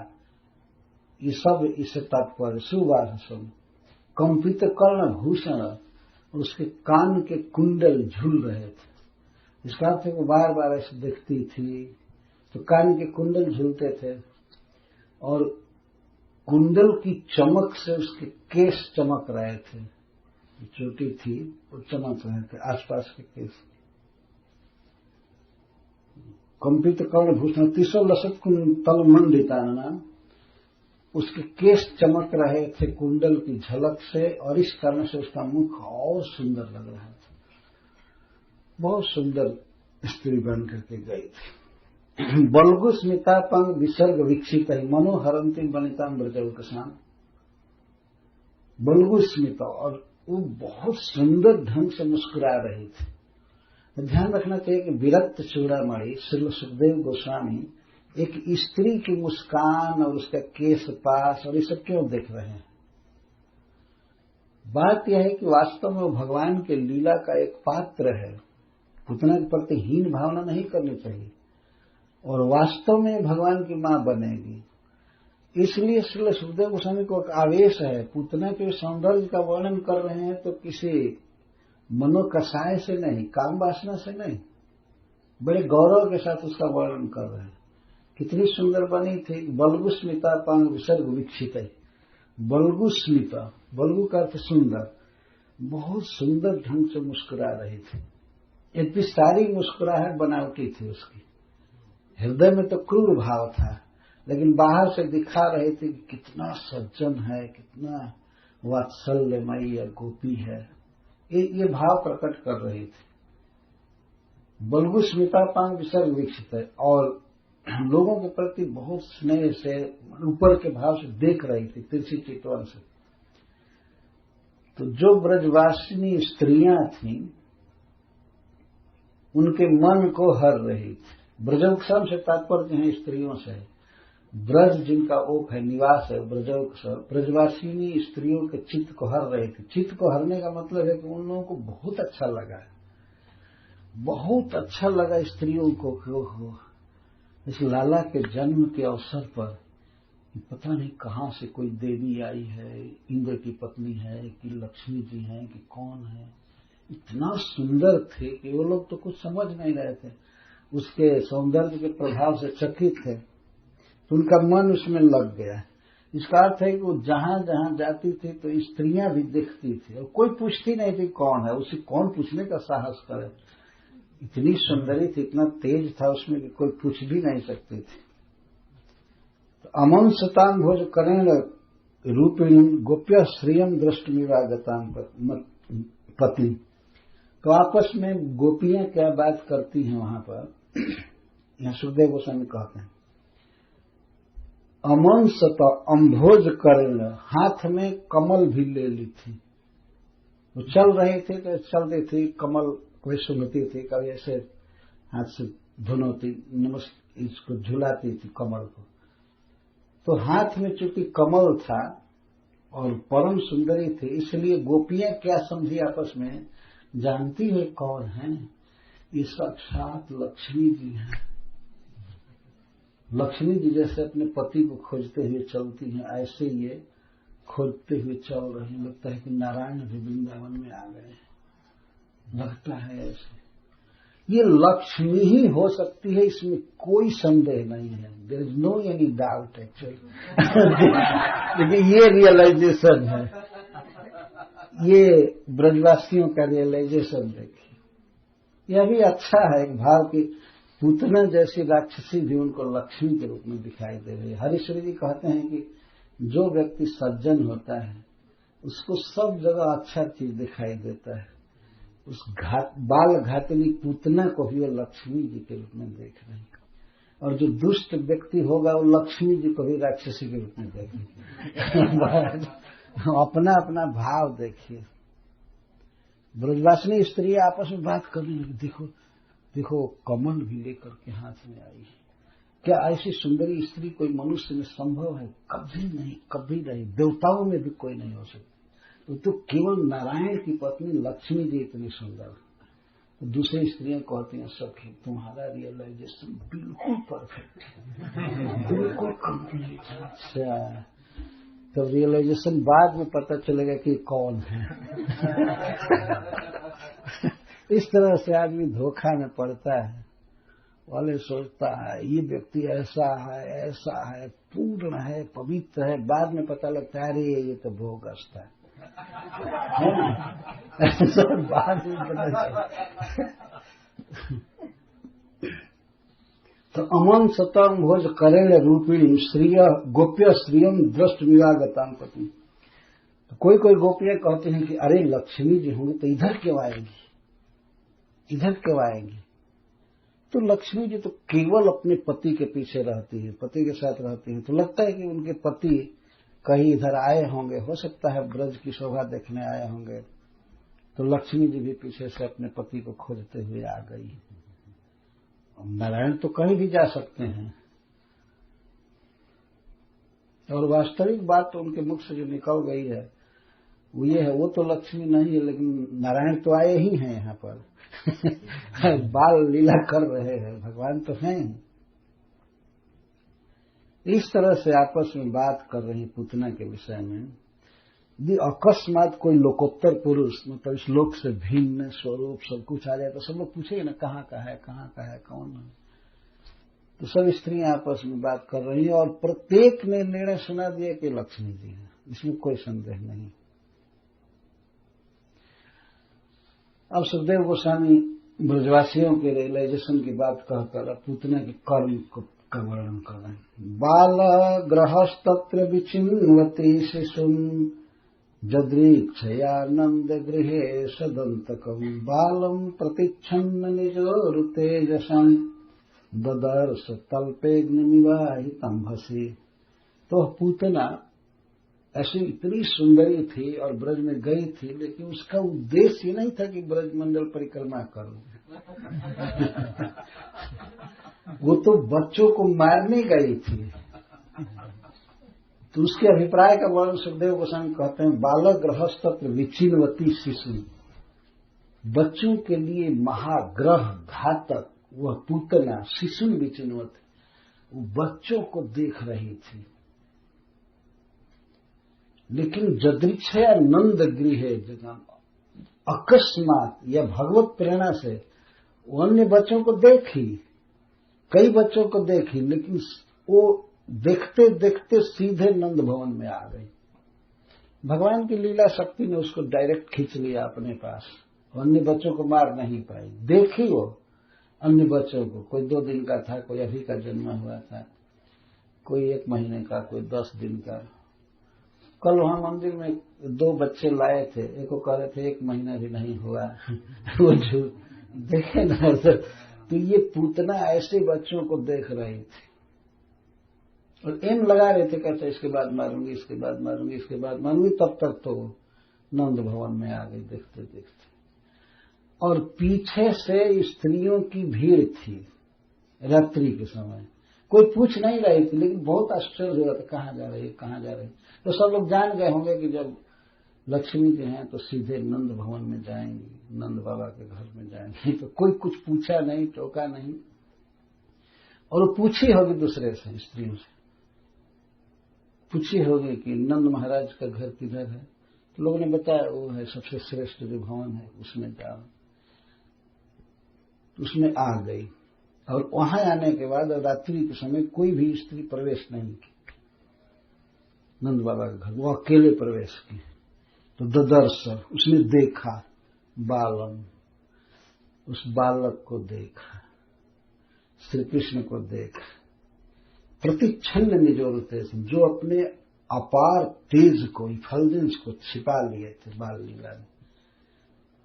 ये सब इससे तात्पर्य। सुवाससम, कंपित कर्ण भूषण, उसके कान के कुंडल झूल रहे थे। इसका अर्थ है वो बार बार ऐसे देखती थी तो कान के कुंडल झूलते थे और कुंडल की चमक से उसके केश चमक रहे थे। चोटी थी वो चमक रहे थे आसपास के केश। कंपित कर्ण भूषण तीसो लसत कुंतल मंडिताना, उसके केश चमक रहे थे कुंडल की झलक से और इस कारण से उसका मुख और सुंदर लग रहा था। बहुत सुंदर स्त्री बन करके गई थी। बल्गु स्मिता पंग विसर्ग विक्षित है मनोहरंती बनिता ब्रजौकसान। बल्गु स्मिता, और वो बहुत सुंदर ढंग से मुस्कुरा रही थी। ध्यान रखना चाहिए कि विरक्त चूड़ामणि श्री सुखदेव गोस्वामी एक स्त्री की मुस्कान और उसका केश पास और ये सब क्यों देख रहे हैं? बात यह है कि वास्तव में वो भगवान के लीला का एक पात्र है। पुतना के प्रति हीन भावना नहीं करनी चाहिए और वास्तव में भगवान की मां बनेगी। इसलिए श्री सुखदेव गोस्वामी को एक आवेश है, पुतना के सौंदर्य का वर्णन कर रहे हैं तो किसी मनोकषाय से नहीं, काम वासना से नहीं, बड़े गौरव के साथ उसका वर्णन कर रहे हैं। कितनी सुंदर बनी थी। बल्गु स्मिता पांग विसर्ग विकसित है। बल्गु स्मिता, बल्गु का अर्थ सुंदर, बहुत सुंदर ढंग से मुस्कुरा रही थी। इतनी सारी मुस्कुराहट बनावटी थी उसकी, हृदय में तो क्रूर भाव था, लेकिन बाहर से दिखा रहे थे कि कितना सज्जन है, कितना वात्सल्यमयी या गोपी है, ये भाव प्रकट कर रही थी। बल्गु स्मितापांग विसर्ग विकसित है और लोगों के प्रति बहुत स्नेह से, ऊपर के भाव से देख रही थी, तिरछी चितवन से। तो जो ब्रजवासिनी स्त्रियां थीं उनके मन को हर रही थी। ब्रजोत्सव से तात्पर्य है स्त्रियों से, ब्रज जिनका ओक है, निवास है, ब्रजोत्सव, ब्रजवासिनी स्त्रियों के चित्त को हर रही थी। चित्त को हरने का मतलब है कि उन लोगों को बहुत अच्छा लगा, बहुत अच्छा लगा स्त्रियों को। इस लाला के जन्म के अवसर पर पता नहीं कहां से कोई देवी आई है, इंद्र की पत्नी है कि लक्ष्मी जी हैं कि कौन है, इतना सुंदर थे कि वो लोग तो कुछ समझ नहीं रहे थे, उसके सौंदर्य के प्रभाव से चकित थे, तो उनका मन उसमें लग गया। इसका अर्थ है कि वो जहां जहां जाती थी तो स्त्रियां भी देखती थी और कोई पूछती नहीं थी कौन है, उसे कौन पूछने का साहस करे। इतनी सुंदरी थी, इतना तेज था उसमें कि कोई पूछ भी नहीं सकती थी। तो अमन सताम भोज करेण रूपिणी गोप्य श्रियम दृष्टमिवागताम पति। तो आपस में गोपियां क्या बात करती हैं वहां पर, यहां सुखदेव गोस्वामी कहते हैं अमन सता अम्भोज करेण, हाथ में कमल भी ले ली थी। वो चल रहे थे तो चल रही थी, कमल कोई सुनती थी, कभी ऐसे हाथ से धुनोती, नमस्कार इसको झुलाती थी कमल को। तो हाथ में चूंकि कमल था और परम सुंदरी थी, इसलिए गोपियां क्या समझी आपस में, जानती है कौन है, ये साक्षात लक्ष्मी जी हैं। लक्ष्मी जी जैसे अपने पति को खोजते हुए चलती हैं, ऐसे ये खोजते हुए चल रहे हैं। लगता है कि नारायण भी वृंदावन में आ गए, लगता है ऐसे। ये लक्ष्मी ही हो सकती है, इसमें कोई संदेह नहीं है। There is no any doubt actually. लेकिन ये रियलाइजेशन है, ये ब्रजवासियों का रियलाइजेशन देखिए। यह भी अच्छा है एक भाव की पूतना जैसी राक्षसी भी उनको लक्ष्मी के रूप में दिखाई दे रही है। हरीश्वरी जी कहते हैं कि जो व्यक्ति सज्जन होता है उसको सब जगह अच्छा चीज दिखाई देता है। उस बाल घातनी पूतना को भी वो लक्ष्मी जी के रूप में देख रहे हैं, और जो दुष्ट व्यक्ति होगा वो लक्ष्मी जी को भी राक्षसी के रूप में देखेंगे। अपना अपना भाव देखिए। ब्रजवासिनी स्त्री आपस में बात करने लगी, देखो देखो कमल भी लेकर के हाथ में आई है। क्या ऐसी सुंदरी स्त्री कोई मनुष्य में संभव है? कभी नहीं, कभी नहीं, देवताओं में भी कोई नहीं हो सकती। तो केवल नारायण की पत्नी लक्ष्मी जी इतनी सुंदर। तो दूसरी स्त्रियां कहती हैं सखी तुम्हारा रियलाइजेशन बिल्कुल परफेक्ट है, बिल्कुल कंप्लीट है। अच्छा, तो रियलाइजेशन बाद में पता चलेगा कि कौन है। इस तरह से आदमी धोखा में पड़ता है। वाले सोचता है ये व्यक्ति ऐसा है, पूर्ण है, पवित्र है, बाद में पता लगता है अरे ये तो भोगस्थ है। ऐसा बाद में पता चलता। तो अमन सतम भोज करेण रूपिणी श्रिय गोप्य श्रियम दृष्ट विवागताम पति। तो कोई कोई गोपियां कहते हैं कि अरे लक्ष्मी जी होंगे तो इधर क्यों आएंगी, इधर क्यों आएंगी। तो लक्ष्मी जी तो केवल अपने पति के पीछे रहती है, पति के साथ रहती है। तो लगता है कि उनके पति कहीं इधर आए होंगे, हो सकता है ब्रज की शोभा देखने आए होंगे। तो लक्ष्मी जी भी पीछे से अपने पति को खोजते हुए आ गई। नारायण तो कहीं भी जा सकते हैं, और वास्तविक बात तो उनके मुख से जो निकल गई है वो ये है, वो तो लक्ष्मी नहीं है लेकिन नारायण तो आए ही हैं यहाँ पर बाल लीला कर रहे हैं, भगवान तो हैं। इस तरह से आपस में बात कर रही पूतना के विषय में। यदि अकस्मात कोई लोकोत्तर पुरुष मतलब इस लोक से भिन्न स्वरूप सब कुछ आ जाए तो सब लोग पूछेंगे ना कहाँ का है, कौन है। तो सब स्त्रियां आपस में बात कर रही हैं और प्रत्येक ने निर्णय सुना दिया कि लक्ष्मी जी हैं, इसमें कोई संदेह नहीं। अब सुखदेव गोस्वामी ब्रजवासियों के रियलाइजेशन की बात कहकर पूतना के कर्म का वर्णन कर रहे हैं। बाल ग्रहस्तत्र विचिन्वती शिशुम जदृक्षयानंद गृहे सदंतकम बालम प्रतिच्छन्न निजोरुतेजसं ददर्श तल्पेग्निवाहितं भसी। तो पूतना ऐसी इतनी सुंदरी थी और ब्रज में गई थी, लेकिन उसका उद्देश्य ये नहीं था कि ब्रज मंडल परिक्रमा करूं वो तो बच्चों को मारने गई थी। तो उसके अभिप्राय का वर्णन सुखदेव गोस्वामी कहते हैं, बालक गृहस्तत्र विचिन्वती शिशु, बच्चों के लिए महाग्रह घातक वह पूतना शिशु विचिन्वत, वो बच्चों को देख रही थी। लेकिन जदृक्षया नंद गृह अकस्मात या भगवत प्रेरणा से वो अन्य बच्चों को देखी, कई बच्चों को देखी, लेकिन वो देखते देखते सीधे नंद भवन में आ गई। भगवान की लीला शक्ति ने उसको डायरेक्ट खींच लिया अपने पास, अन्य बच्चों को मार नहीं पाई। देखी वो अन्य बच्चों को, कोई 2 दिन का था, कोई अभी का जन्मा हुआ था, कोई 1 महीने का, कोई 10 दिन का। कल वहां मंदिर में 2 बच्चे लाए थे, एक को कह रहे थे 1 महीना भी नहीं हुआ वो झूठ देखे ना। तो ये पूतना ऐसे बच्चों को देख रही थी और एम लगा रहे थे, कहते इसके बाद मारूंगी, इसके बाद मारूंगी, इसके बाद मारूंगी। तब तक तो नंद भवन में आ गई देखते देखते। और पीछे से स्त्रियों की भीड़ थी रात्रि के समय, कोई पूछ नहीं रही थी, लेकिन बहुत आश्चर्य हुआ था कहाँ जा रही है, कहाँ जा रही। तो सब लोग जान गए होंगे कि जब लक्ष्मी जी हैं तो सीधे नंद भवन में जाएंगी, नंद बाबा के घर में जाएंगी। तो कोई कुछ पूछा नहीं, टोका नहीं। और वो पूछी होगी दूसरे से, स्त्रियों से पूछी होगी कि नंद महाराज का घर किधर है। तो लोगों ने बताया वो है सबसे श्रेष्ठ जो भवन है उसमें जाओ। तो उसमें आ गई और वहां आने के बाद रात्रि के समय कोई भी स्त्री प्रवेश नहीं की नंद बाबा के घर, वो अकेले प्रवेश की। तो ददर्श, उसने देखा बालम, उस बालक को देखा, श्री कृष्ण को देखा, प्रतिच्छन्न निजोरते, जो अपने अपार तेज को, इफल्जेंस को छिपा लिए थे बाल लीला में।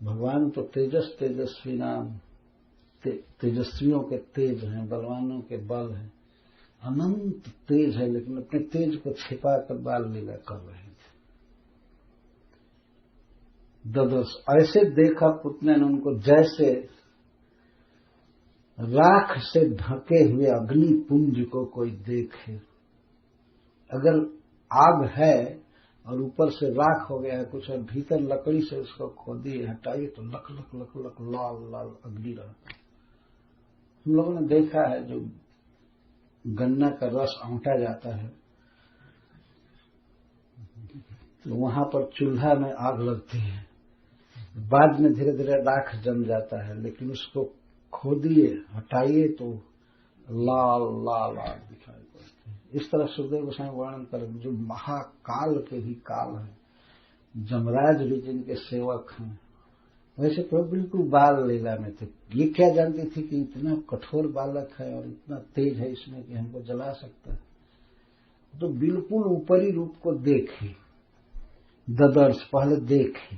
भगवान तो तेजस्वी नाम, तेजस्वियों के तेज हैं, बलवानों के बल हैं, अनंत तेज है, लेकिन अपने तेज को छिपा कर बाल लीला कर रहे थे। ददर्श, ऐसे देखा पुतना ने उनको जैसे राख से ढके हुए अग्नि पुंज को कोई देखे। अगर आग है और ऊपर से राख हो गया है कुछ और भीतर लकड़ी से उसको खोदिए हटाइए तो लक लक लक लक लाल लाल अग्नि रहता। हम लोगों ने देखा है जो गन्ना का रस औंटा जाता है तो वहां पर चूल्हा में आग लगती है, बाद में धीरे धीरे राख जम जाता है, लेकिन उसको खोदिए हटाइए तो लाल लाल आग दिखाई पड़ती है। इस तरह सुखदेव गोस्वामी वर्णन कर, जो महाकाल के भी काल है, जमराज भी जिनके सेवक हैं, वैसे तो बिल्कुल बाल लीला में थे। ये क्या जानती थी कि इतना कठोर बालक है और इतना तेज है इसमें कि हमको जला सकता है। तो बिल्कुल ऊपरी रूप को देखी, ददर्श, पहले देखी।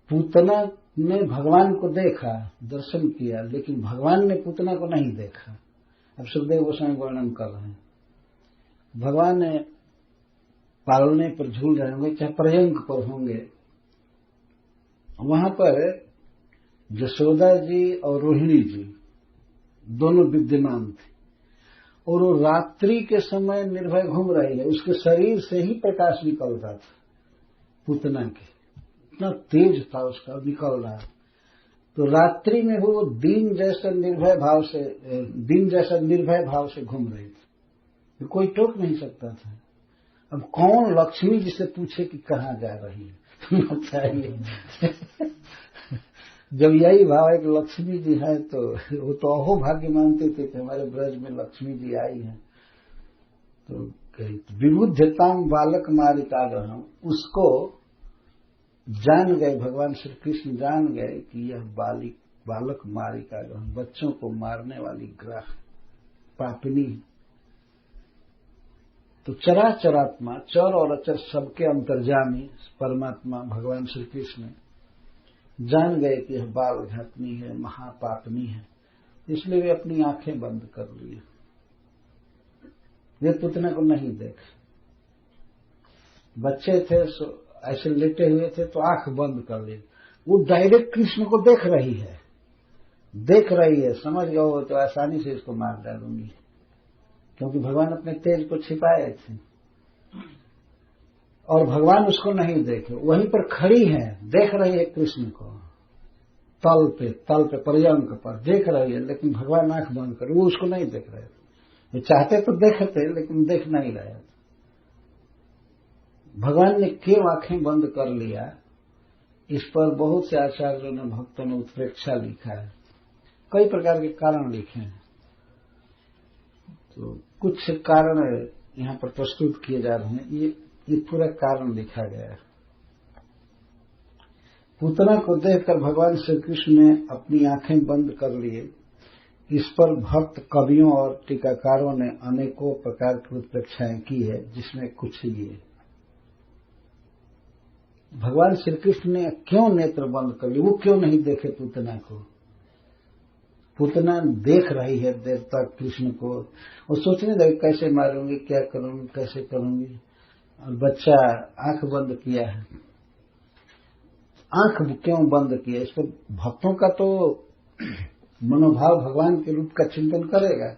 पूतना ने भगवान को देखा, दर्शन किया, लेकिन भगवान ने पूतना को नहीं देखा। अब सुखदेव गोस्वामी वर्णन कर रहे हैं, भगवान ने पालने पर झूल रहे होंगे, चाहे पर्यंक पर होंगे, वहां पर यशोदा जी और रोहिणी जी दोनों विद्यमान थे। और वो रात्रि के समय निर्भय घूम रही है, उसके शरीर से ही प्रकाश निकल रहा था पूतना के, इतना तेज था उसका, निकल रहा। तो रात्रि में वो दिन जैसा निर्भय भाव से घूम रही थी, कोई टोक नहीं सकता था। अब कौन लक्ष्मी जी से पूछे कि कहाँ जा रही है, बताइए। जब यही भाव है कि लक्ष्मी जी है, तो वो तो अहो भाग्य मानते थे कि हमारे ब्रज में लक्ष्मी जी आई हैं। तो विबुद्धताम बालक मारिकागहम, उसको जान गए भगवान श्री कृष्ण, जान गए कि यह बालक मारिकागहम, बच्चों को मारने वाली ग्रह पापिनी। तो चराचरात्मा, चर और अचर सबके अंतर्यामी परमात्मा भगवान श्री कृष्ण जान गए कि यह बाल घातनी है, महापापनी है, इसलिए वे अपनी आंखें बंद कर लिए। वे पुतना को नहीं देखे। बच्चे थे ऐसे लेटे हुए थे तो आंख बंद कर लिए। वो डायरेक्ट कृष्ण को देख रही है, समझ गए तो आसानी से इसको मार डालूंगी, क्योंकि भगवान अपने तेज को छिपाए थे और भगवान उसको नहीं देखे। वहीं पर खड़ी है, देख रही है कृष्ण को, तल पे पर्यंक पर देख रही है, लेकिन भगवान आंख बंद कर, वो उसको नहीं देख रहे थे। वे चाहते तो देखते, लेकिन देख नहीं रहे थे। भगवान ने क्यों आंखें बंद कर लिया, इस पर बहुत से आचार्यों ने, भक्तों ने उत्प्रेक्षा लिखा है, कई प्रकार के कारण लिखे हैं। तो कुछ कारण यहाँ पर प्रस्तुत किए जा रहे हैं। ये पूरा कारण लिखा गया है। पूतना को देखकर भगवान श्री कृष्ण ने अपनी आंखें बंद कर लिए। इस पर भक्त कवियों और टीकाकारों ने अनेकों प्रकार की उत्प्रेक्षाएं की है, जिसमें कुछ ये भगवान श्री कृष्ण ने क्यों नेत्र बंद कर लिए, वो क्यों नहीं देखे पूतना को। पूतना देख रही है देर तक कृष्ण को, और सोचने लगे कैसे मारूंगी, क्या करूंगी, कैसे करूंगी, और बच्चा आंख बंद किया है। आंख क्यों बंद किया, इस पर भक्तों का तो मनोभाव भगवान के रूप का चिंतन करेगा।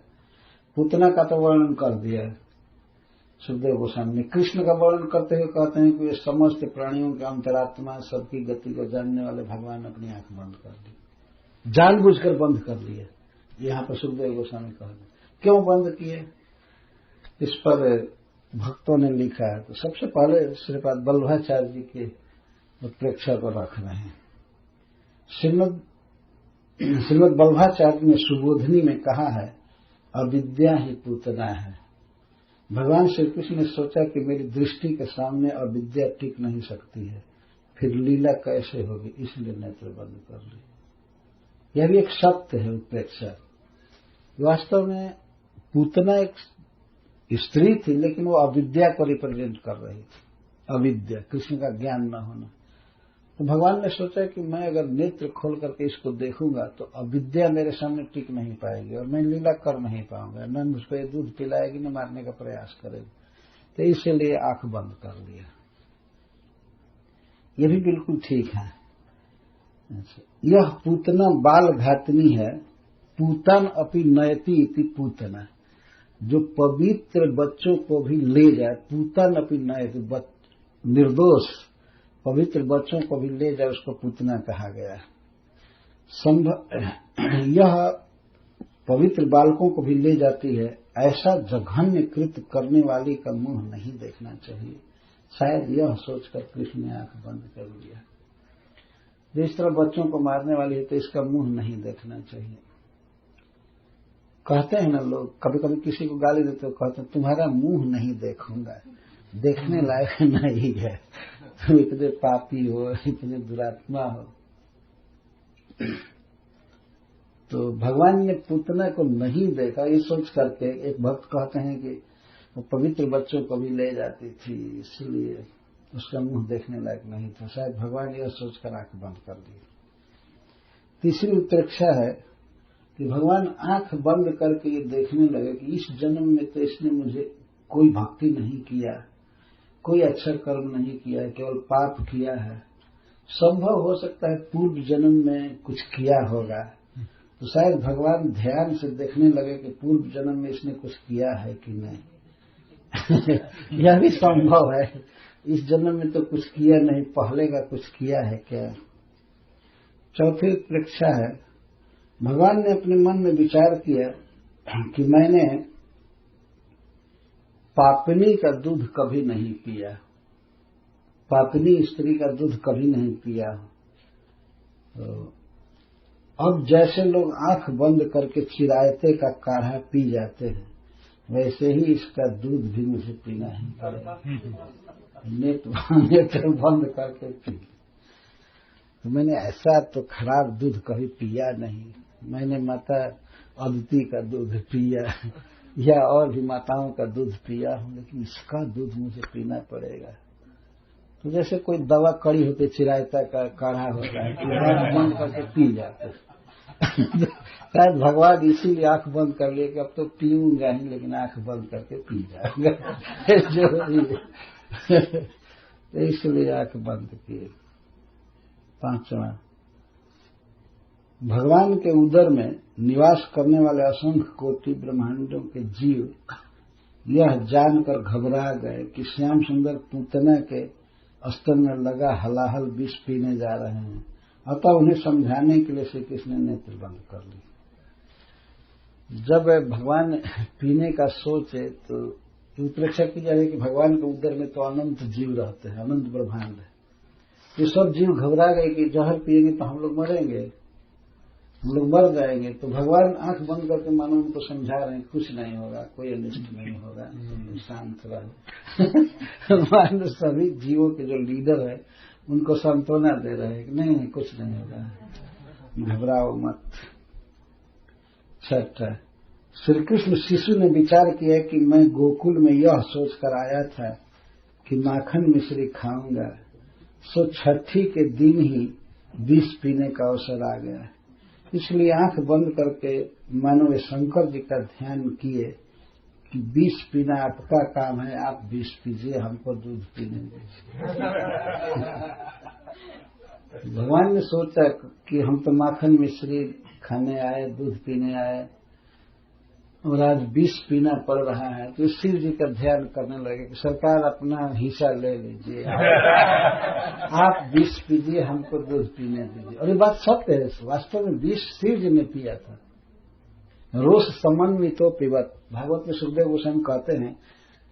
पूतना का तो वर्णन कर दिया सुखदेव गोस्वामी ने। कृष्ण का वर्णन करते हुए कहते हैं कि वे समस्त प्राणियों के अंतरात्मा, सबकी गति को जानने वाले भगवान अपनी आंख बंद कर दी, जानबूझकर बंद कर लिए। यहाँ पर सुखदेव गोस्वामी कहते क्यों बंद किए, इस पर भक्तों ने लिखा है। तो सबसे पहले श्रीपाद वल्लभाचार्य जी के उत्प्रेक्षा को रख रहे हैं। श्रीमद वल्लभाचार्य ने सुबोधनी में कहा है, अविद्या ही पूतना है। भगवान श्री कृष्ण ने सोचा कि मेरी दृष्टि के सामने अविद्या टिक नहीं सकती है, फिर लीला कैसे होगी, इसलिए नेत्र बंद कर ली। यह भी एक सत्य है उत्प्रेक्षा। वास्तव में पूतना एक स्त्री थी, लेकिन वो अविद्या को रिप्रेजेंट कर रही थी। अविद्या, कृष्ण का ज्ञान न होना। तो भगवान ने सोचा कि मैं अगर नेत्र खोल करके इसको देखूंगा तो अविद्या मेरे सामने टिक नहीं पाएगी और मैं लीला कर नहीं पाऊंगा, न मुझको ये दूध पिलाएगी, न मारने का प्रयास करेगी। तो इसलिए आंख बंद कर लिया। ये भी बिल्कुल ठीक है। यह पूतना बाल घातनी है, पूतन अपि नयति इति पूतना, जो पवित्र बच्चों को भी ले जाए। पूतन अपि नयति, निर्दोष पवित्र बच्चों को भी ले जाए, उसको पूतना कहा गया है। यह पवित्र बालकों को भी ले जाती है, ऐसा जघन्य कृत करने वाली का मुंह नहीं देखना चाहिए। शायद यह सोचकर कृष्ण ने आंख बंद कर लिया। जिस तरह बच्चों को मारने वाली है, तो इसका मुंह नहीं देखना चाहिए। कहते हैं ना लोग, कभी कभी किसी को गाली देते हो, कहते हैं तुम्हारा मुंह नहीं देखूंगा, देखने लायक नहीं है, तुम इतने पापी हो, इतने दुरात्मा हो। तो भगवान ने पूतना को नहीं देखा, ये सोच करके एक भक्त कहते हैं कि वो पवित्र बच्चों को भी ले जाती थी, इसलिए उसका मुंह देखने लायक नहीं था। शायद भगवान यह सोचकर आंख बंद कर दी। तीसरी उत्प्रेक्षा है कि भगवान आंख बंद करके ये देखने लगे कि इस जन्म में तो इसने मुझे कोई भक्ति नहीं किया, कोई अच्छा कर्म नहीं किया है, केवल पाप किया है। संभव हो सकता है पूर्व जन्म में कुछ किया होगा, तो शायद भगवान ध्यान से देखने लगे कि पूर्व जन्म में इसने कुछ किया है कि नहीं। यह भी संभव है, इस जन्म में तो कुछ किया नहीं, पहले का कुछ किया है क्या। चौथी परीक्षा है, भगवान ने अपने मन में विचार किया कि मैंने पापिनी का दूध कभी नहीं पिया, पापिनी स्त्री का दूध कभी नहीं पिया। तो अब जैसे लोग आंख बंद करके चिरायते का काढ़ा पी जाते हैं, वैसे ही इसका दूध भी मुझे पीना ही पड़ेगा। नेत्र बंद करके पी। तो मैंने ऐसा तो खराब दूध कभी पिया नहीं, मैंने माता अदिति का दूध पिया या और भी माताओं का दूध पिया हूं, लेकिन इसका दूध मुझे पीना पड़ेगा। तो जैसे कोई दवा कड़ी होती, चिरायता का काढ़ा होता है, बंद करके पी जाते। शायद भगवान इसीलिए आंख बंद कर लिए कि अब तो पीऊंगा ही, लेकिन आंख बंद करके पी जाऊंगा। जो इसलिए आंख बंद किए। पांचवा, भगवान के उदर में निवास करने वाले असंख्य कोटि ब्रह्मांडों के जीव यह जानकर घबरा गए कि श्याम सुंदर पूतना के स्तन में लगा हलाहल विष पीने जा रहे हैं, अतः उन्हें समझाने के लिए श्री कृष्ण ने नेत्र बंद कर ली। जब भगवान पीने का सोचे तो उत्प्रेक्षा की जा रही है कि भगवान के उदर में तो अनंत जीव रहते हैं, अनंत ब्रह्मांड है। ये सब जीव घबरा गए कि जहर पिएंगे तो हम लोग मरेंगे, हम लोग मर जाएंगे। तो भगवान आंख बंद करके मानो उनको समझा रहे हैं कुछ नहीं होगा, कोई अनिष्ट नहीं होगा, शांत रहो। मानो सभी जीवों के जो लीडर है उनको सांत्वना दे रहे हैं कि नहीं कुछ नहीं होगा, घबराओ मत। छठा, श्री कृष्ण शिशु ने विचार किया कि मैं गोकुल में यह सोचकर आया था कि माखन मिश्री खाऊंगा, सो छठी के दिन ही विष पीने का अवसर आ गया। इसलिए आंख बंद करके मानो वे शंकर जी का ध्यान किए कि विष पीना आपका काम है, आप विष पीजिए, हमको दूध पीने दीजिए। भगवान ने सोचा कि हम तो माखन मिश्री खाने आए, दूध पीने आए, और आज विष पीना पड़ रहा है। तो शिव जी का ध्यान करने लगे कि सरकार अपना हिस्सा ले लीजिए, आप विष पीजिए, हमको दूध पीने दीजिए। और ये बात सत्य है, वास्तव में विष शिव जी ने पिया था। रोष समन्वितो पिबत, भागवत में सुखदेव गोस्वामी कहते हैं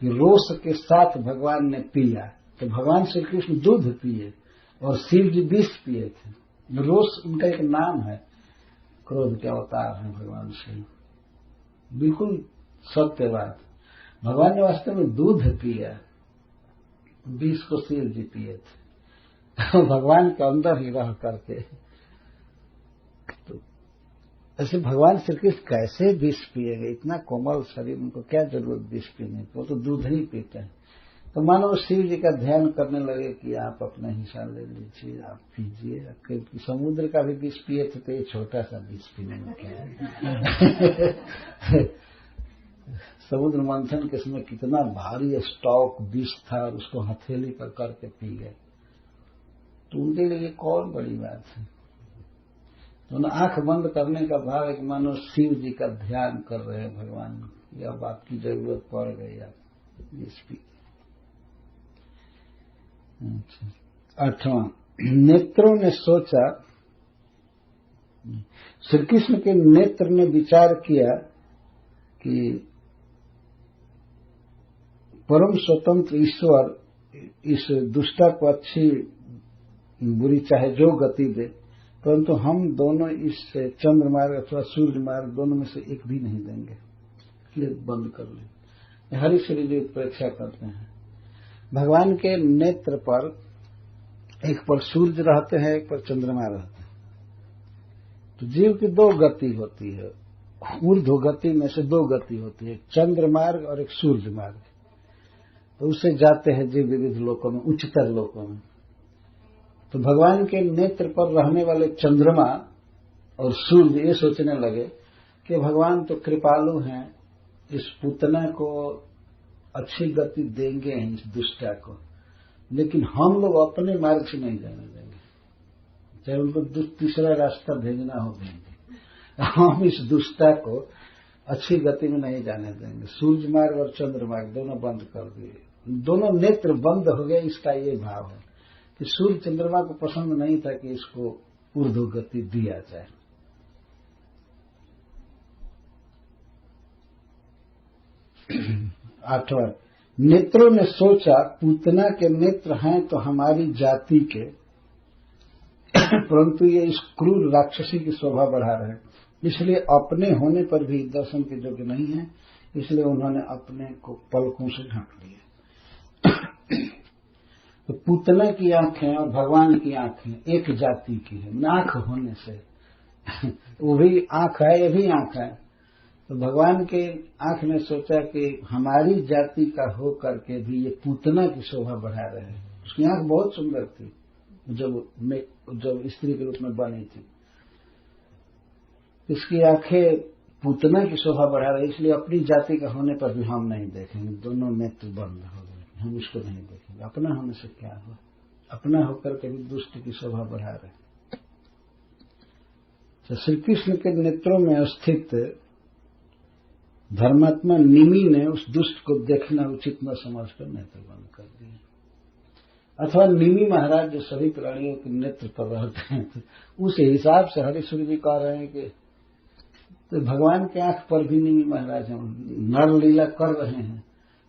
कि रोष के साथ भगवान ने पिया। तो भगवान श्री कृष्ण दूध पिए और शिव जी विष पिए थे। रोष उनका एक नाम है, क्रोध के अवतार है भगवान शिव। बिल्कुल सत्य बात। भगवान ने वास्तव में दूध पिया, विष को शिव जी पिए थे भगवान के अंदर ही रह करके। तो ऐसे भगवान श्री कृष्ण कैसे विष पिएंगे, इतना कोमल शरीर, उनको क्या जरूरत विष पीने की, वो तो दूध ही पीते हैं। तो मानो शिव जी का ध्यान करने लगे कि आप अपना हिस्सा ले लीजिए, आप पीजिए। क्योंकि समुद्र का भी विष पिए थे, तो ये छोटा सा विष पीने में क्या समुद्र मंथन के समय कितना भारी स्टॉक विष था और उसको हथेली पर करके पी गए। तो उनके लिए कौन बड़ी बात है। तो आंख बंद करने का भाव एक मानो शिव जी का ध्यान कर रहे हैं भगवान, या बात की जरूरत पड़ गई, आप विष पी। आठवां, नेत्रों ने सोचा, श्री कृष्ण के नेत्र ने विचार किया कि परम स्वतंत्र ईश्वर इस दुष्टा को अच्छी बुरी चाहे जो गति दे, परंतु हम दोनों इस चंद्र मार्ग अथवा सूर्य मार्ग दोनों में से एक भी नहीं देंगे, इसलिए बंद कर ले। हरि श्री जी परीक्षा करते हैं। भगवान के नेत्र पर एक पर सूर्य रहते हैं, एक पर चंद्रमा रहते हैं। तो जीव की दो गति होती है, ऊर्ध्व गति में से दो गति होती है, एक चंद्र मार्ग और एक सूर्य मार्ग। तो उससे जाते हैं जीव विविध लोकों में, उच्चतर लोकों में। तो भगवान के नेत्र पर रहने वाले चंद्रमा और सूर्य ये सोचने लगे कि भगवान तो कृपालु हैं, इस पूतना को अच्छी गति देंगे इस दुष्टा को, लेकिन हम लोग अपने मार्ग से नहीं जाने देंगे, चाहे उनको तीसरा रास्ता भेजना हो भेजेंगे। हम इस दुष्टता को अच्छी गति में नहीं जाने देंगे। सूर्य मार्ग और चंद्र मार्ग दोनों बंद कर दिए, दोनों नेत्र बंद हो गए। इसका ये भाव है कि सूर्य चंद्रमा को पसंद नहीं था कि इसको ऊर्ध्व गति दिया जाए। आठवां, नेत्रों ने सोचा पूतना के नेत्र हैं तो हमारी जाति के, परंतु ये इस क्रूर राक्षसी की शोभा बढ़ा रहे हैं, इसलिए अपने होने पर भी दर्शन के योग्य नहीं है, इसलिए उन्होंने अपने को पलकों से ढक लिया। तो पूतना की आंखें और भगवान की आंखें एक जाति की है, नाक होने से वो भी आंख है, ये भी आंख है। तो भगवान के आंख ने सोचा कि हमारी जाति का हो करके भी ये पूतना की शोभा बढ़ा रहे हैं। उसकी आंख बहुत सुंदर थी जब स्त्री के रूप में बनी थी, इसकी आंखें पूतना की शोभा बढ़ा रही, इसलिए अपनी जाति का होने पर भी हम नहीं देखेंगे। दोनों नेत्र बंद हो गए, हम इसको नहीं देखेंगे। अपना होने से क्या हुआ, अपना होकर के भी दुष्ट की शोभा बढ़ा रहे। तो श्री कृष्ण के नेत्रों में स्थित धर्मात्मा निमि ने उस दुष्ट को देखना उचित न समझकर नेत्र बंद कर दिए। अथवा निमि महाराज जो सभी प्राणियों के नेत्र पर रहते हैं, तो उस हिसाब से हरिश्वर जी कह रहे हैं कि तो भगवान के आंख पर भी निमि महाराज नर लीला कर रहे हैं,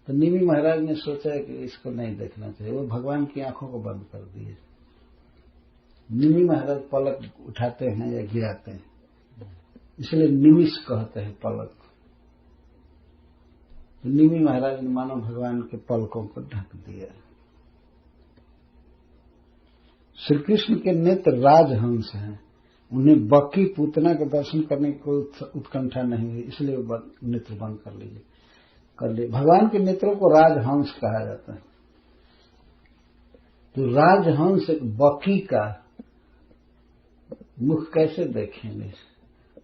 तो निमि महाराज ने सोचा कि इसको नहीं देखना चाहिए, वो भगवान की आंखों को बंद कर दिए। निमि महाराज पलक उठाते हैं या गिराते हैं, इसलिए निमिष कहते हैं पलक। तो निमि महाराज ने मानो भगवान के पलकों को ढक दिया। श्री कृष्ण के नेत्र राजहंस हैं, उन्हें बकी पूतना के दर्शन करने की कोई उत्कंठा नहीं हुई, इसलिए वो नेत्र बंद कर लिए। भगवान के नेत्रों को राजहंस कहा जाता है। तो राजहंस एक बकी का मुख कैसे देखेंगे?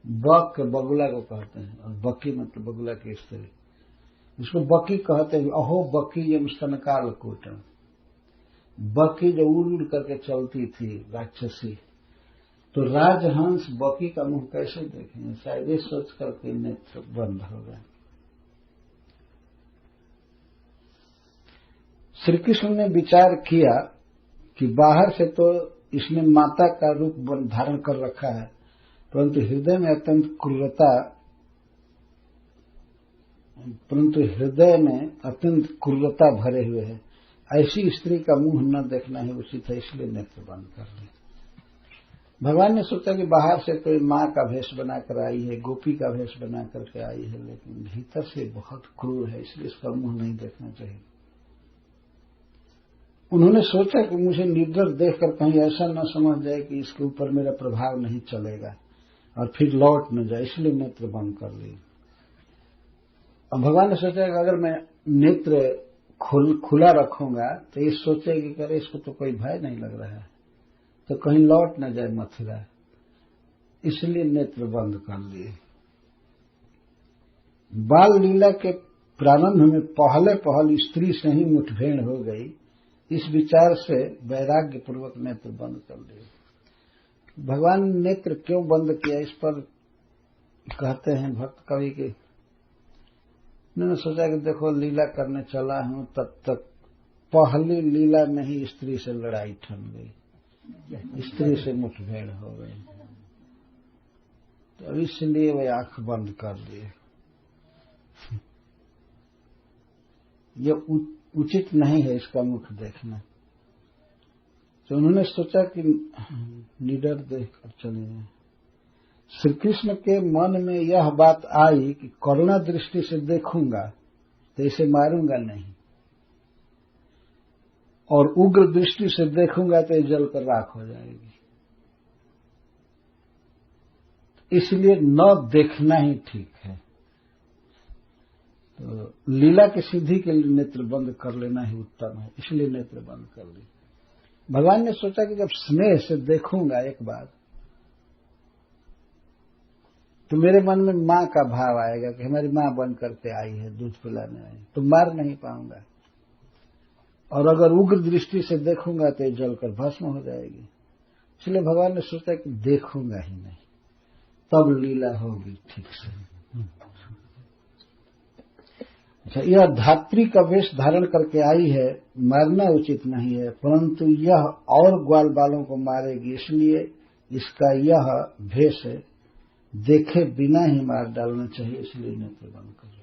बक के बगुला को कहते हैं, और बकी मतलब बगुला की स्त्री, उसको बकी कहते हैं। अहो बकी ये स्तनकाल कूटम, बकी जो उड़ उड़ करके चलती थी राक्षसी, तो राजहंस बकी का मुंह कैसे देखेंगे? शायद ये सोच करके नेत्र बंद हो गए। श्री कृष्ण ने विचार किया कि बाहर से तो इसने माता का रूप धारण कर रखा है, परंतु हृदय में अत्यंत क्रूरता भरे हुए है। ऐसी स्त्री का मुंह न देखना ही उचित है, इसलिए नेत्र बंद कर ले। भगवान ने सोचा कि बाहर से कोई माँ का भेष बनाकर आई है, गोपी का भेष बना करके आई है, लेकिन भीतर से बहुत क्रूर है, इसलिए इसका मुंह नहीं देखना चाहिए। उन्होंने सोचा कि मुझे निर्दर देखकर कहीं ऐसा न समझ जाए कि इसके ऊपर मेरा प्रभाव नहीं चलेगा और फिर लौट न जाए, इसलिए नेत्र बंद कर लिए। और भगवान ने सोचा कि अगर मैं नेत्र खुला रखूंगा तो ये सोचेगी कि अरे इसको तो कोई भय नहीं लग रहा है, तो कहीं लौट न जाए मथुरा, इसलिए नेत्र बंद कर लिए। बाल लीला के प्रारंभ में पहल स्त्री से ही मुठभेड़ हो गई, इस विचार से वैराग्य पूर्वक नेत्र बंद कर लिए। भगवान ने नेत्र क्यों बंद किया, इस पर कहते हैं भक्त कवि के, उन्होंने सोचा कि देखो लीला करने चला हूं, तब तक पहली लीला में ही स्त्री से लड़ाई ठन गई, स्त्री से मुठभेड़ हो गई, तो इसलिए वे आंख बंद कर लिए। ये उचित नहीं है इसका मुख देखना, तो उन्होंने सोचा कि निडर देखकर चले जाए। श्री कृष्ण के मन में यह बात आई कि करुणा दृष्टि से देखूंगा तो इसे मारूंगा नहीं, और उग्र दृष्टि से देखूंगा तो ये जलकर राख हो जाएगी, इसलिए न देखना ही ठीक है। तो लीला की सिद्धि के लिए नेत्र बंद कर लेना ही उत्तम है, इसलिए नेत्र बंद कर ली। भगवान ने सोचा कि जब स्नेह से देखूंगा एक बार तो मेरे मन में माँ का भाव आएगा कि हमारी माँ बन करके आई है, दूध पिलाने आई, तो मार नहीं पाऊंगा, और अगर उग्र दृष्टि से देखूंगा तो जलकर भस्म हो जाएगी, इसलिए भगवान ने सोचा कि देखूंगा ही नहीं। तब लीला होगी ठीक से। अच्छा, यह धात्री का वेश धारण करके आई है, मारना उचित नहीं है, परंतु यह और ग्वाल बालों को मारेगी, इसलिए इसका यह भेष देखे बिना ही मार डालना चाहिए, इसलिए नेत्र बंद कर ली।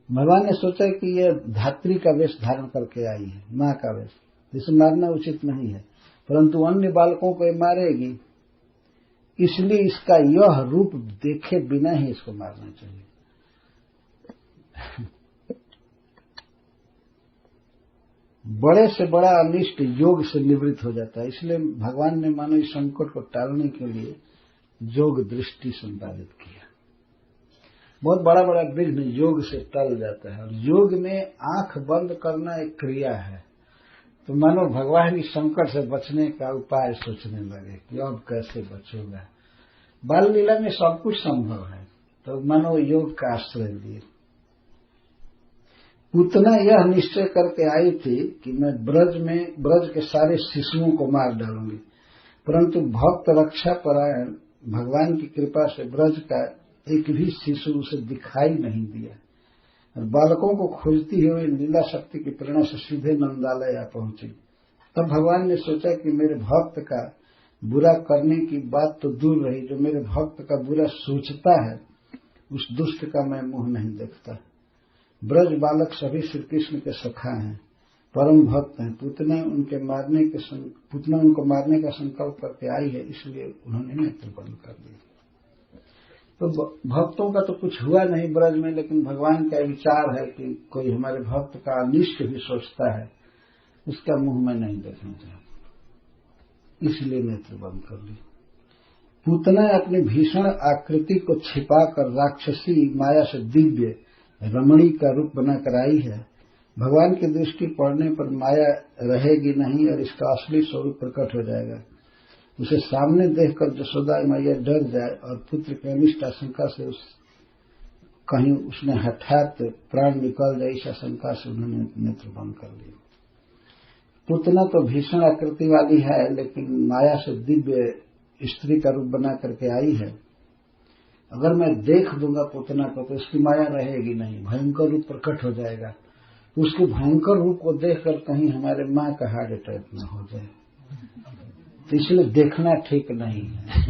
भगवान ने सोचा कि यह धात्री का वेश धारण करके आई है, मां का वेश, इसे मारना उचित नहीं है, परंतु अन्य बालकों को ये मारेगी, इसलिए इसका यह रूप देखे बिना ही इसको मारना चाहिए। बड़े से बड़ा अनिष्ट योग से निवृत्त हो जाता है, इसलिए भगवान ने मानो इस संकट को टालने के लिए योग दृष्टि संपादित किया। बहुत बड़ा बड़ा विघ्न योग से टल जाता है, और योग में आंख बंद करना एक क्रिया है। तो मानो भगवान इस संकट से बचने का उपाय सोचने लगे कि अब कैसे बचूंगा। बाल लीला में सब कुछ संभव है, तो मानो योग का आश्रय लिए। पूतना यह निश्चय करके आई थी कि मैं ब्रज के सारे शिशुओं को मार डालूंगी, परंतु भक्त रक्षा परायण भगवान की कृपा से ब्रज का एक भी शिशु उसे दिखाई नहीं दिया, और बालकों को खोजती हुई लीला शक्ति की प्रेरणा से सीधे नंदालय आ पहुंची। तब भगवान ने सोचा कि मेरे भक्त का बुरा करने की बात तो दूर रही, जो मेरे भक्त का बुरा सोचता है उस दुष्ट का मैं मुंह नहीं देखता। ब्रज बालक सभी श्री कृष्ण के सखा हैं, परम भक्त हैं। पूतना उनको मारने का संकल्प करके आई है, इसलिए उन्होंने नेत्र बंद कर दिए। तो भक्तों का तो कुछ हुआ नहीं ब्रज में, लेकिन भगवान का विचार है कि कोई हमारे भक्त का अनिष्ट भी सोचता है, उसका मुंह में नहीं देखना चाहिए, इसलिए नेत्र बंद कर ली। पूतना अपनी भीषण आकृति को छिपाकर राक्षसी माया से दिव्य रमणी का रूप बनाकर आई है। भगवान की दृष्टि पड़ने पर माया रहेगी नहीं और इसका असली स्वरूप प्रकट हो जाएगा। उसे सामने देखकर यशोदा मैया डर जाए और पुत्र की अनिष्ट आशंका से कहीं उसने हठात प्राण निकल जाए, इस आशंका से उन्होंने नेत्र बंद कर लिए। पूतना तो भीषण आकृति वाली है, लेकिन माया से दिव्य स्त्री का रूप बना करके आई है। अगर मैं देख दूंगा पूतना को तो उसकी माया रहेगी नहीं, भयंकर रूप प्रकट हो जाएगा। उसके भयंकर रूप को देखकर कहीं हमारे मां का हार्ट अटैक न हो जाए, तो इसलिए देखना ठीक नहीं है।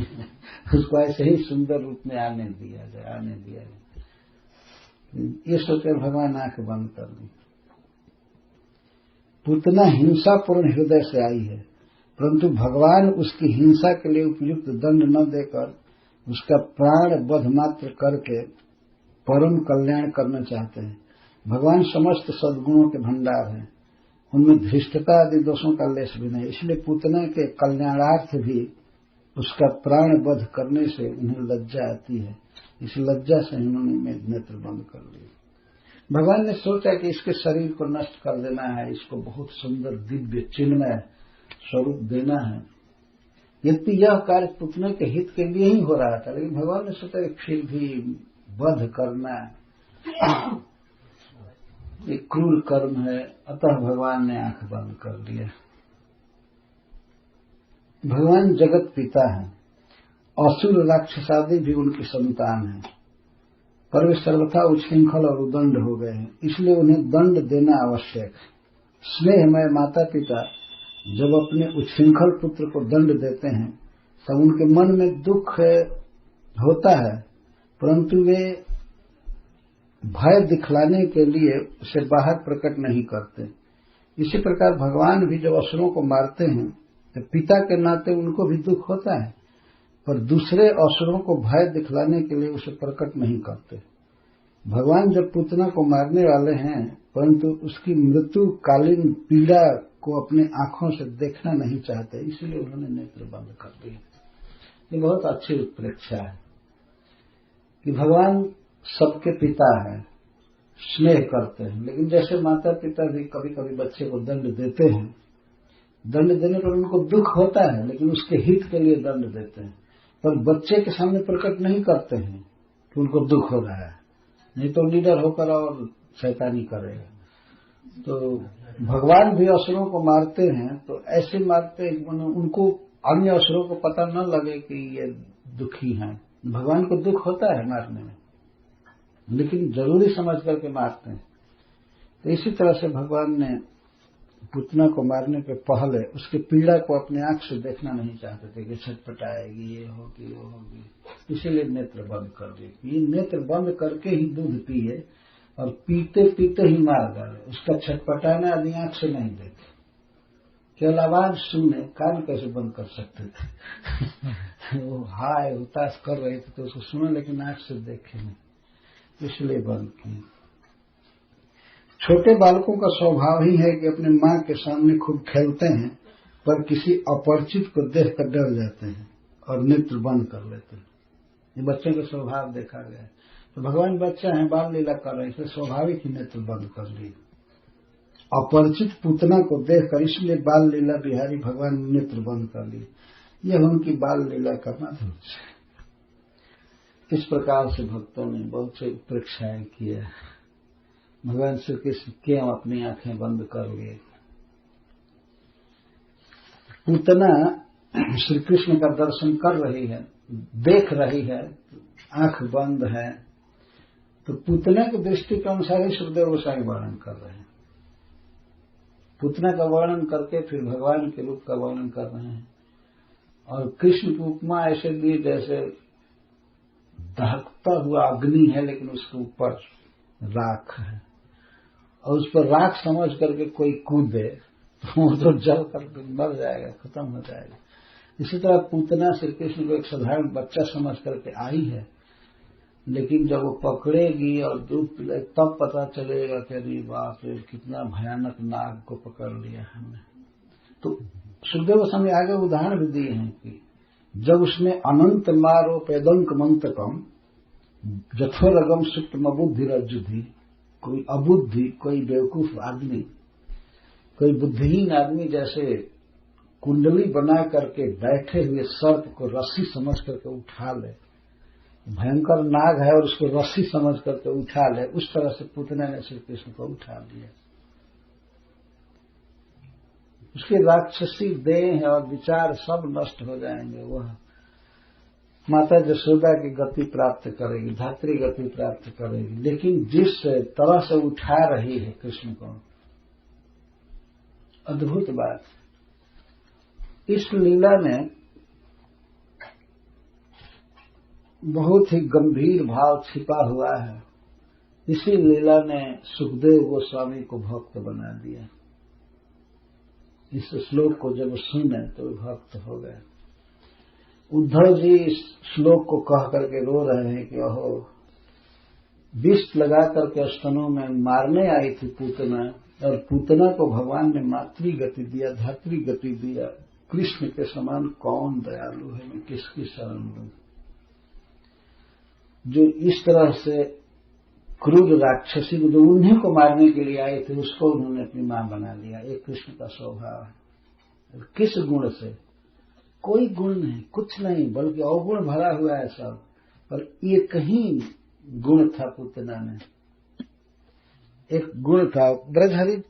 उसको ऐसे ही सुंदर रूप में आने दिया जाए। ये सोचकर भगवान आंख बंद कर दी। पूतना हिंसापूर्ण हृदय से आई है, परंतु भगवान उसकी हिंसा के लिए उपयुक्त दंड न देकर उसका प्राण वध मात्र करके परम कल्याण करना चाहते हैं। भगवान समस्त सद्गुणों के भंडार हैं, उनमें धृष्टता आदि दोषों का लेश भी नहीं, इसलिए पूतना के कल्याणार्थ भी उसका प्राण वध करने से उन्हें लज्जा आती है। इस लज्जा से उन्होंने नेत्र बंद कर लिए। भगवान ने सोचा कि इसके शरीर को नष्ट कर देना है, इसको बहुत सुंदर दिव्य चिन्मय स्वरूप देना है। यद्यपि यह कार्य पूतना के हित के लिए ही हो रहा था, लेकिन भगवान ने सोचा कि फिर भी वध करना एक क्रूर कर्म है, अतः भगवान ने आंख बंद कर लिया। भगवान जगत पिता है, असुर राक्षसादि भी उनकी संतान है, पर वे सर्वथा उच्छृंखल और उदंड हो गए हैं, इसलिए उन्हें दंड देना आवश्यक है। स्नेहमय माता पिता जब अपने उच्छृंखल पुत्र को दंड देते हैं तब उनके मन में दुख होता है, परंतु वे भय दिखलाने के लिए उसे बाहर प्रकट नहीं करते। इसी प्रकार भगवान भी जब असुरों को मारते हैं तो पिता के नाते उनको भी दुख होता है, पर दूसरे असुरों को भय दिखलाने के लिए उसे प्रकट नहीं करते। भगवान जब पूतना को मारने वाले हैं, परंतु उसकी मृत्युकालीन पीड़ा को अपने आंखों से देखना नहीं चाहते, इसलिए उन्होंने नेत्र बंद कर दिए। ये बहुत अच्छी उत्प्रेक्षा है कि भगवान सबके पिता है, स्नेह करते हैं, लेकिन जैसे माता पिता भी कभी कभी बच्चे को दंड देते हैं, दंड देने पर उनको दुख होता है, लेकिन उसके हित के लिए दंड देते हैं, पर बच्चे के सामने प्रकट नहीं करते हैं कि उनको दुख हो रहा है, नहीं तो लीडर होकर और शैतानी करेगा। तो भगवान भी असुरों को मारते हैं, तो ऐसे मारते हैं उनको अन्य असुरों को पता न लगे कि ये दुखी हैं। भगवान को दुख होता है मारने में, लेकिन जरूरी समझ करके मारते हैं। तो इसी तरह से भगवान ने पुतना को मारने के पहले उसकी पीड़ा को अपने आंख से देखना नहीं चाहते थे कि छटपटाएगी, ये होगी, वो होगी, इसीलिए नेत्र बंद कर दिए। ये नेत्र बंद करके ही दूध पिए और पीते पीते ही मार डाले। उसका छटपटाना आदमी आंख से नहीं देखे, केवल आवाज सुने, कान कैसे बंद कर सकते थे। वो हाय हुताश कर रहे थे तो उसको सुने, लेकिन आंख से देखे नहीं, इसलिए बंद किए। छोटे बालकों का स्वभाव ही है कि अपने मां के सामने खूब खेलते हैं, पर किसी अपरिचित को देखकर डर जाते हैं और नेत्र बंद कर लेते हैं। ये बच्चों का स्वभाव देखा गया है। तो भगवान बच्चा है, बाल लीला कर रहे हैं, इसलिए स्वाभाविक ही नेत्र बंद कर लिए। अपरिचित पुतना को देखकर इसलिए बाल लीला बिहारी भगवान ने नेत्र बंद कर लिए। यह उनकी बाल लीला का माध्यम है। इस प्रकार से भक्तों ने बहुत से परीक्षाएं किए। भगवान श्री कृष्ण क्यों अपनी आंखें बंद कर लिए? पूतना श्री कृष्ण का दर्शन कर रही है, देख रही है, आंख बंद है, तो पूतना की दृष्टि के अनुसार ही सुखदेव गोस्वामी वर्णन कर रहे हैं। पूतना का वर्णन करके फिर भगवान के रूप का वर्णन कर रहे हैं। और कृष्ण की उपमा ऐसे दी जैसे दहकता हुआ अग्नि है, लेकिन उसके ऊपर राख है, और उस पर राख समझ करके कोई कूदे तो वो तो जल करके मर जाएगा, खत्म हो जाएगा। इसी तरह पूतना श्री कृष्ण को एक साधारण बच्चा समझ करके आई है, लेकिन जब वो पकड़ेगी और दूध पिलाए तब पता चलेगा कि अरे बाप रे, कितना भयानक नाग को पकड़ लिया हमने। तो सुखदेव गोस्वामी आगे उदाहरण भी दिए हैं कि जब उसने अनंत मारो पेदंक मंत्रकम जठोरगम सुप्तम बुद्धि रज्जुधि, कोई अबुद्धि, कोई बेवकूफ आदमी, कोई बुद्धिहीन आदमी जैसे कुंडली बना करके बैठे हुए सर्प को रस्सी समझ करके उठा ले, भयंकर नाग है और उसको रस्सी समझ करके उठा ले, उस तरह से पूतना ने श्री कृष्ण को उठा लिया। उसकी राक्षसी देह और विचार सब नष्ट हो जाएंगे। वह माता यशोदा की गति प्राप्त करेगी, धात्री गति प्राप्त करेगी। लेकिन जिस तरह से उठा रही है कृष्ण को, अद्भुत बात। इस लीला में बहुत ही गंभीर भाव छिपा हुआ है। इसी लीला ने सुखदेव गोस्वामी को भक्त बना दिया। इस श्लोक को जब सुने तो भक्त हो गए। उद्धव जी इस श्लोक को कह करके रो रहे हैं कि ओहो, विष लगा करके स्तनों में मारने आई थी पूतना, और पूतना को भगवान ने मातृ गति दिया, धात्री गति दिया। कृष्ण के समान कौन दयालु है, मैं किसकी शरण लूं? जो इस तरह से क्रूर राक्षसी को, जो उन्हीं को मारने के लिए आए थे, उसको उन्होंने अपनी मां बना लिया। एक कृष्ण का स्वभाव है। किस गुण से? कोई गुण नहीं, कुछ नहीं, बल्कि अवगुण भरा हुआ है सब। पर एक ही गुण था पूतना में, एक गुण था। ब्रजहरि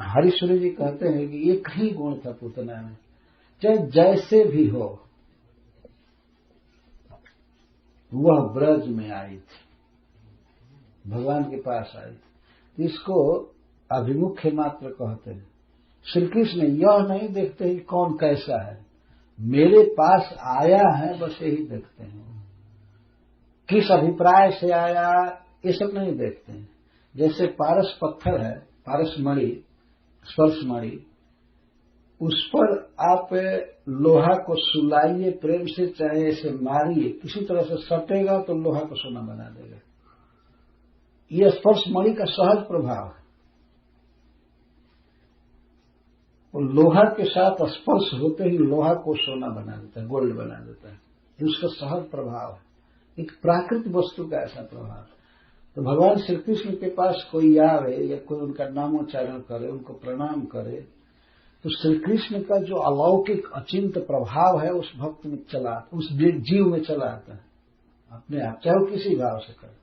हरीश्वरी जी कहते हैं कि एक ही गुण था पूतना में, चाहे जैसे भी हो। वह ब्रज में आई थी, भगवान के पास आई थी। इसको अभिमुख्य मात्र कहते हैं। श्री कृष्ण यह नहीं देखते कि कौन कैसा है, मेरे पास आया है बस यही देखते हैं। किस अभिप्राय से आया ये सब नहीं देखते हैं। जैसे पारस पत्थर है, पारस मणि, स्पर्श मणि, उस पर आप लोहा को सुलाइए प्रेम से, चाहे ऐसे मारिए, किसी तरह से सटेगा तो लोहा को सोना बना देगा। यह स्पर्श मणि का सहज प्रभाव है। और लोहा के साथ स्पर्श होते ही लोहा को सोना बना देता है, गोल्ड बना देता है। ये उसका सहज प्रभाव है, एक प्राकृतिक वस्तु का ऐसा प्रभाव। तो भगवान श्री कृष्ण के पास कोई आवे या कोई उनका नामोच्चारण करे, उनको प्रणाम करे, तो श्री कृष्ण का जो अलौकिक अचिंत प्रभाव है उस भक्त में चला, उस जीव में चला आता है अपने आप, चाहे वो किसी भाव से करे।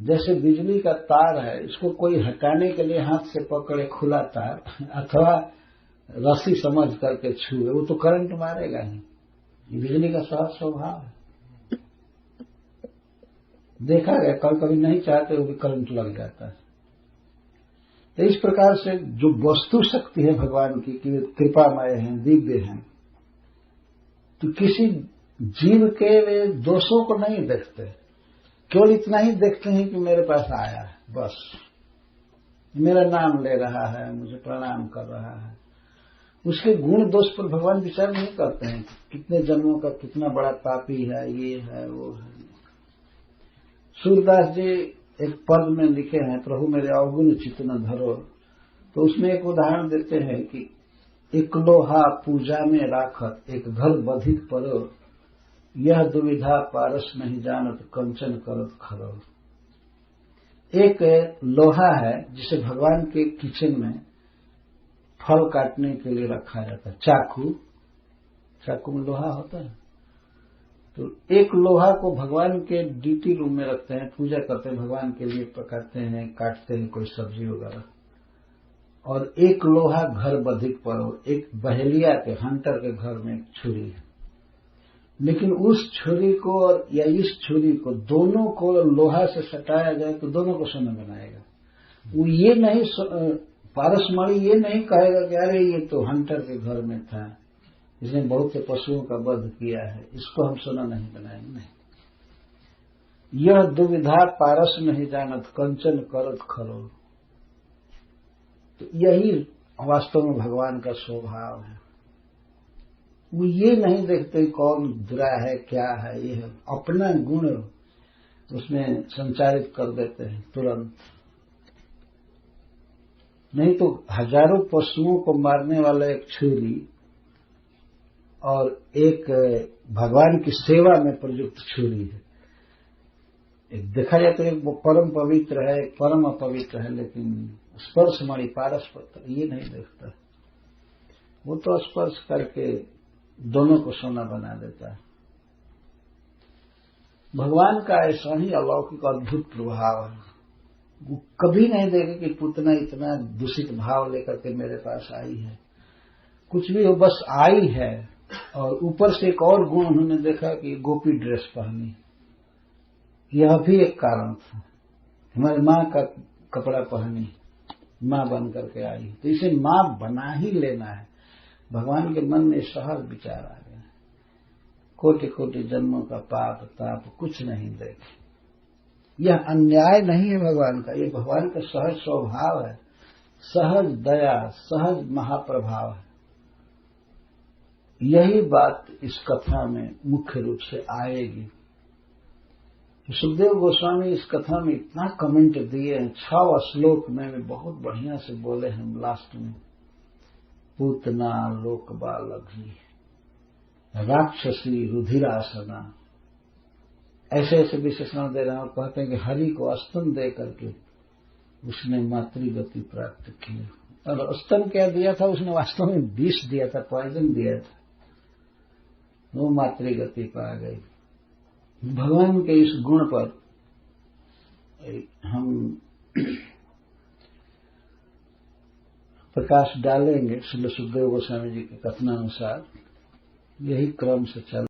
जैसे बिजली का तार है, इसको कोई हटाने के लिए हाथ से पकड़े खुला तार, अथवा रस्सी समझ करके छुए, वो तो करंट मारेगा ही। ये बिजली का सहज स्वभाव है। देखा गया, कभी कभी नहीं चाहते हुए भी करंट लग जाता है। तो इस प्रकार से जो वस्तु शक्ति है भगवान की कि वे कृपामय हैं, दिव्य हैं, तो किसी जीव के वे दोषों को नहीं देखते, केवल इतना ही देखते हैं कि मेरे पास आया है, बस मेरा नाम ले रहा है, मुझे प्रणाम कर रहा है। उसके गुण दोष पर भगवान विचार नहीं करते हैं, कितने जन्मों का कितना बड़ा पापी है, ये है वो है। सूरदास जी एक पद में लिखे हैं, प्रभु मेरे अवगुण चित्त न धरो, तो उसमें एक उदाहरण देते हैं कि एक लोहा पूजा में राखत, एक घर बधिक परो, यह दुविधा पारस नहीं जानत, कंचन करत खरो। एक लोहा है जिसे भगवान के किचन में फल काटने के लिए रखा जाता है, चाकू में लोहा होता है। तो एक लोहा को भगवान के ड्यूटी रूम में रखते हैं, पूजा करते हैं, भगवान के लिए पकाते हैं, काटते हैं कोई सब्जी वगैरह। और एक लोहा घर बधिक पर, एक बहेलिया के हंटर के घर में एक छुरी है। लेकिन उस छुरी को या इस छुरी को, दोनों को लोहा से सटाया जाए तो दोनों को सोना बनाएगा। वो ये नहीं, पारसमणि ये नहीं कहेगा कि अरे ये तो हंटर के घर में था, इसने बहुत से पशुओं का वध किया है, इसको हम सोना नहीं बनाएंगे। नहीं, यह दुविधा पारस नहीं जानत, कंचन करत खरो। तो यही वास्तव में भगवान का स्वभाव है। वो ये नहीं देखते कौन बुरा है क्या है, ये है अपना गुण उसमें संचारित कर देते हैं तुरंत। नहीं तो हजारों पशुओं को मारने वाला एक छुरी और एक भगवान की सेवा में प्रयुक्त छुरी है। एक देखा जाए तो एक वो परम पवित्र है, एक परम अपवित्र है, लेकिन स्पर्शमणि पारस पत्र ये नहीं देखता। वो तो स्पर्श करके दोनों को सोना बना देता है। भगवान का ऐसा ही अलौकिक अद्भुत प्रभाव है। वो कभी नहीं देखे कि पुतना इतना दूषित भाव लेकर के मेरे पास आई है, कुछ भी हो, बस आई है। और ऊपर से एक और गुण उन्होंने देखा कि गोपी ड्रेस पहनी, यह भी एक कारण था। हमारी माँ का कपड़ा पहनी, माँ बन करके आई, तो इसे माँ बना ही लेना है। भगवान के मन में सहज विचार आ गया, कोटि कोटि जन्मों का पाप ताप कुछ नहीं देखे। यह अन्याय नहीं है भगवान का, ये भगवान का सहज स्वभाव है, सहज दया, सहज महाप्रभाव है। यही बात इस कथा में मुख्य रूप से आएगी। सुखदेव गोस्वामी इस कथा में इतना कमेंट दिए हैं, 6 श्लोक में बहुत बढ़िया से बोले हैं। लास्ट में पूतना लोक बालघी राक्षसी रुधिरासना, ऐसे ऐसे विशेषण दे रहे हैं। कहते हैं कि हरि को स्तन दे करके उसने मातृगति प्राप्त की। और स्तन क्या दिया था उसने? वास्तव में विष दिया था, पॉइजन दिया था, वो मातृगति पा गई। भगवान के इस गुण पर हम प्रकाश डालेंगे श्री सुखदेव गोस्वामी जी के कथनानुसार। यही क्रम से चल